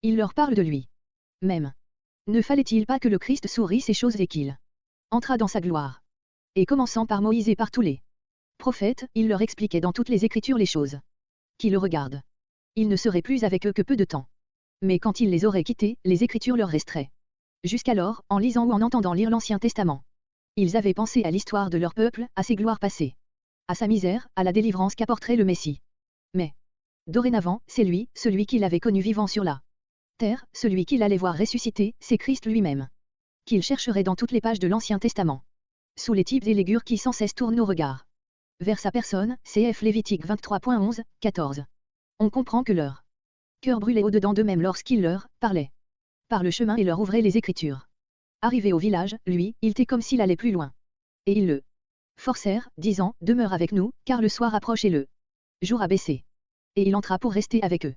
Il leur parle de lui même. Ne fallait-il pas que le Christ sourit ces choses et qu'il entrât dans sa gloire? Et commençant par Moïse et par tous les prophètes, il leur expliquait dans toutes les Écritures les choses qui le regardent. Il ne serait plus avec eux que peu de temps. Mais quand il les aurait quittés, les Écritures leur resteraient. Jusqu'alors, en lisant ou en entendant lire l'Ancien Testament, ils avaient pensé à l'histoire de leur peuple, à ses gloires passées, à sa misère, à la délivrance qu'apporterait le Messie. Mais, dorénavant, c'est lui, celui qu'il avait connu vivant sur la terre, celui qu'il allait voir ressusciter, c'est Christ lui-même, qu'il chercherait dans toutes les pages de l'Ancien Testament, sous les types et les qui sans cesse tournent nos regards vers sa personne. Cf. Lévitique 23.11, 14. On comprend que leur cœur brûlait au-dedans d'eux-mêmes lorsqu'il leur parlait par le chemin et leur ouvrait les Écritures. Arrivé au village, lui, il était comme s'il allait plus loin. Et ils le forcèrent, disant, « Demeure avec nous, car le soir approche et le jour a baissé. » Et il entra pour rester avec eux.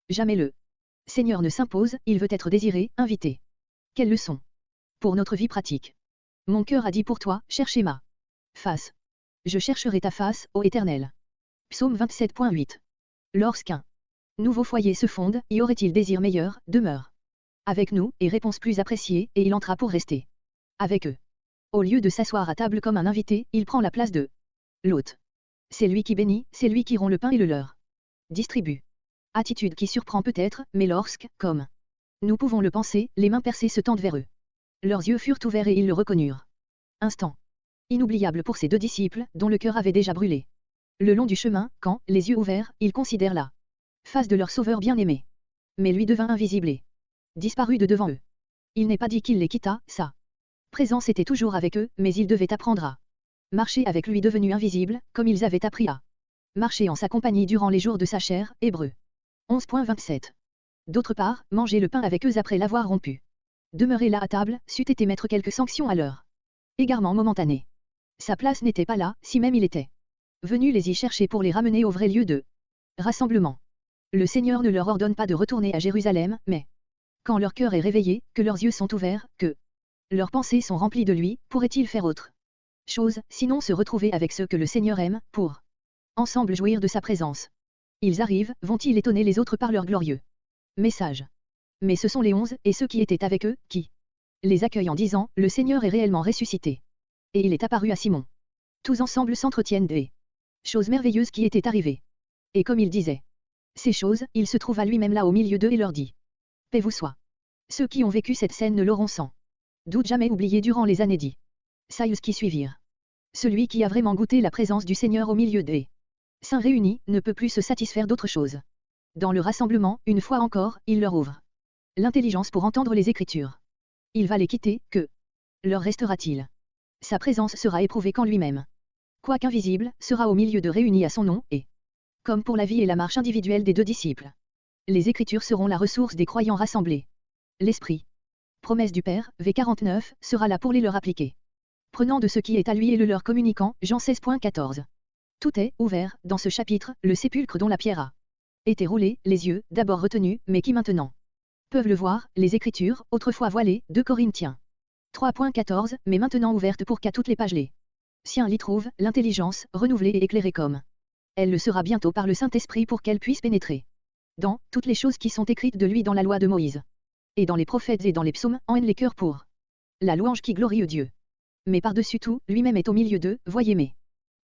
Jamais le Seigneur ne s'impose, il veut être désiré, invité. Quelle leçon pour notre vie pratique. Mon cœur a dit pour toi, cherchez ma face. Je chercherai ta face, ô Éternel. Psaume 27.8. Lorsqu'un nouveau foyer se fonde, y aurait-il désir meilleur, demeure avec nous, et réponse plus appréciée, et il entra pour rester avec eux. Au lieu de s'asseoir à table comme un invité, il prend la place de l'hôte. C'est lui qui bénit, c'est lui qui rompt le pain et le leur distribue. Attitude qui surprend peut-être, mais lorsque, comme nous pouvons le penser, les mains percées se tendent vers eux. Leurs yeux furent ouverts et ils le reconnurent. Instant inoubliable pour ces 2 disciples, dont le cœur avait déjà brûlé. Le long du chemin, quand, les yeux ouverts, ils considèrent la face de leur Sauveur bien-aimé. Mais lui devint invisible et disparut de devant eux. Il n'est pas dit qu'il les quitta, sa présence était toujours avec eux, mais ils devaient apprendre à marcher avec lui devenu invisible, comme ils avaient appris à marcher en sa compagnie durant les jours de sa chair. Hébreux 11.27. D'autre part, manger le pain avec eux après l'avoir rompu. Demeurer là à table, c'eût été mettre quelques sanctions à leur égarement momentané. Sa place n'était pas là, si même il était venus les y chercher pour les ramener au vrai lieu de rassemblement. Le Seigneur ne leur ordonne pas de retourner à Jérusalem, mais quand leur cœur est réveillé, que leurs yeux sont ouverts, que leurs pensées sont remplies de lui, pourraient-ils faire autre chose, sinon se retrouver avec ceux que le Seigneur aime, pour ensemble jouir de sa présence. Ils arrivent, vont-ils étonner les autres par leur glorieux message? Mais ce sont les 11, et ceux qui étaient avec eux, qui les accueillent en disant, le Seigneur est réellement ressuscité. Et il est apparu à Simon. Tous ensemble s'entretiennent des choses merveilleuses qui étaient arrivées. Et comme il disait ces choses, il se trouva lui-même là au milieu d'eux et leur dit, paix vous soit. Ceux qui ont vécu cette scène ne l'auront sans doute jamais oublié durant les années sailles qui suivirent. Celui qui a vraiment goûté la présence du Seigneur au milieu des saints réunis, ne peut plus se satisfaire d'autre chose. Dans le rassemblement, une fois encore, il leur ouvre l'intelligence pour entendre les Écritures. Il va les quitter, que leur restera-t-il? Sa présence sera éprouvée quand lui-même, quoiqu'invisible, sera au milieu de réunis à son nom, et comme pour la vie et la marche individuelle des 2 disciples. Les Écritures seront la ressource des croyants rassemblés. L'Esprit, promesse du Père, V49, sera là pour les leur appliquer. Prenant de ce qui est à lui et le leur communiquant, Jean 16.14. Tout est ouvert, dans ce chapitre, le sépulcre dont la pierre a été roulée, les yeux, d'abord retenus, mais qui maintenant peuvent le voir, les Écritures, autrefois voilées, 2 Corinthiens 3.14, mais maintenant ouvertes pour qu'à toutes les pages les siens l'y trouvent, l'intelligence, renouvelée et éclairée comme elle le sera bientôt par le Saint-Esprit pour qu'elle puisse pénétrer dans toutes les choses qui sont écrites de lui dans la loi de Moïse, et dans les prophètes et dans les psaumes, en haine les cœurs pour la louange qui glorie Dieu. Mais par-dessus tout, lui-même est au milieu d'eux, voyez mes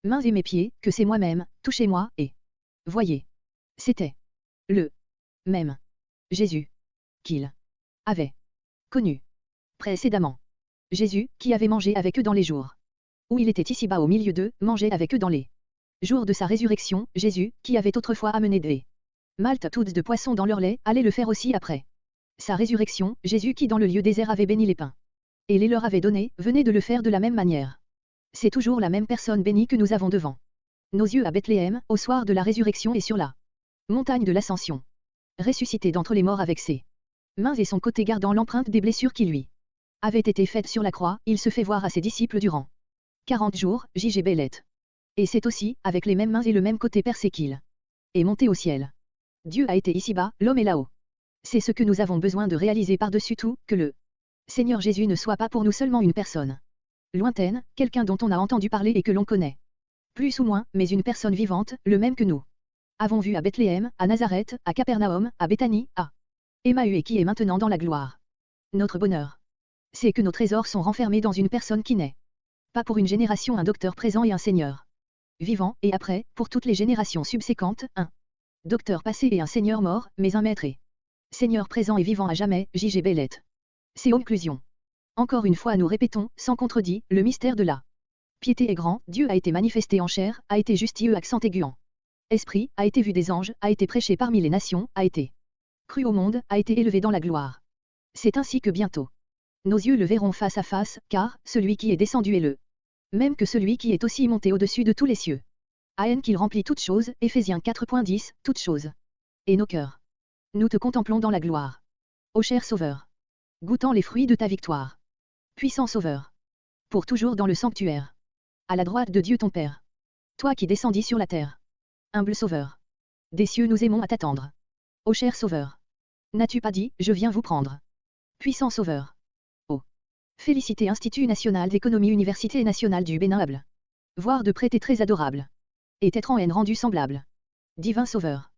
mains et mes pieds, que c'est moi-même, touchez-moi, et voyez. C'était le même Jésus qu'il avait connu précédemment. Jésus, qui avait mangé avec eux dans les jours où il était ici-bas au milieu d'eux, mangeait avec eux dans les jours de sa résurrection. Jésus, qui avait autrefois amené des maltes toutes de poissons dans leur lait, allait le faire aussi après sa résurrection. Jésus qui dans le lieu désert avait béni les pains et les leur avait donnés, venait de le faire de la même manière. C'est toujours la même personne bénie que nous avons devant nos yeux à Bethléem, au soir de la résurrection et sur la montagne de l'Ascension. Ressuscité d'entre les morts avec ses mains et son côté gardant l'empreinte des blessures qui lui avaient été faites sur la croix, il se fait voir à ses disciples durant 40 jours, J.G. Bellette. Et c'est aussi, avec les mêmes mains et le même côté percé qu'il est monté au ciel. Dieu a été ici-bas, l'homme est là-haut. C'est ce que nous avons besoin de réaliser par-dessus tout, que le Seigneur Jésus ne soit pas pour nous seulement une personne lointaine, quelqu'un dont on a entendu parler et que l'on connaît plus ou moins, mais une personne vivante, le même que nous avons vu à Bethléem, à Nazareth, à Capernaum, à Béthanie, à Emmaüs et qui est maintenant dans la gloire. Notre bonheur, c'est que nos trésors sont renfermés dans une personne qui n'est pas pour une génération un docteur présent et un Seigneur vivant, et après, pour toutes les générations subséquentes, un docteur passé et un Seigneur mort, mais un maître et Seigneur présent et vivant à jamais, J.G. Bellette. C'est conclusion. Encore une fois nous répétons, sans contredit, le mystère de la piété est grand, Dieu a été manifesté en chair, a été justifié accent aigu en esprit, a été vu des anges, a été prêché parmi les nations, a été cru au monde, a été élevé dans la gloire. C'est ainsi que bientôt nos yeux le verront face à face, car celui qui est descendu est le même que celui qui est aussi monté au-dessus de tous les cieux. À haine qu'il remplit toutes choses, Éphésiens 4.10, toutes choses. Et nos cœurs. Nous te contemplons dans la gloire. Ô cher Sauveur. Goûtant les fruits de ta victoire. Puissant Sauveur. Pour toujours dans le sanctuaire. À la droite de Dieu ton Père. Toi qui descendis sur la terre. Humble Sauveur. Des cieux nous aimons à t'attendre. Ô cher Sauveur. N'as-tu pas dit, je viens vous prendre? Puissant Sauveur. Oh. Félicité Institut National d'Économie Université Nationale du Bénin. Voir de près tes très adorable. Et t'être en haine rendu semblable. Divin Sauveur.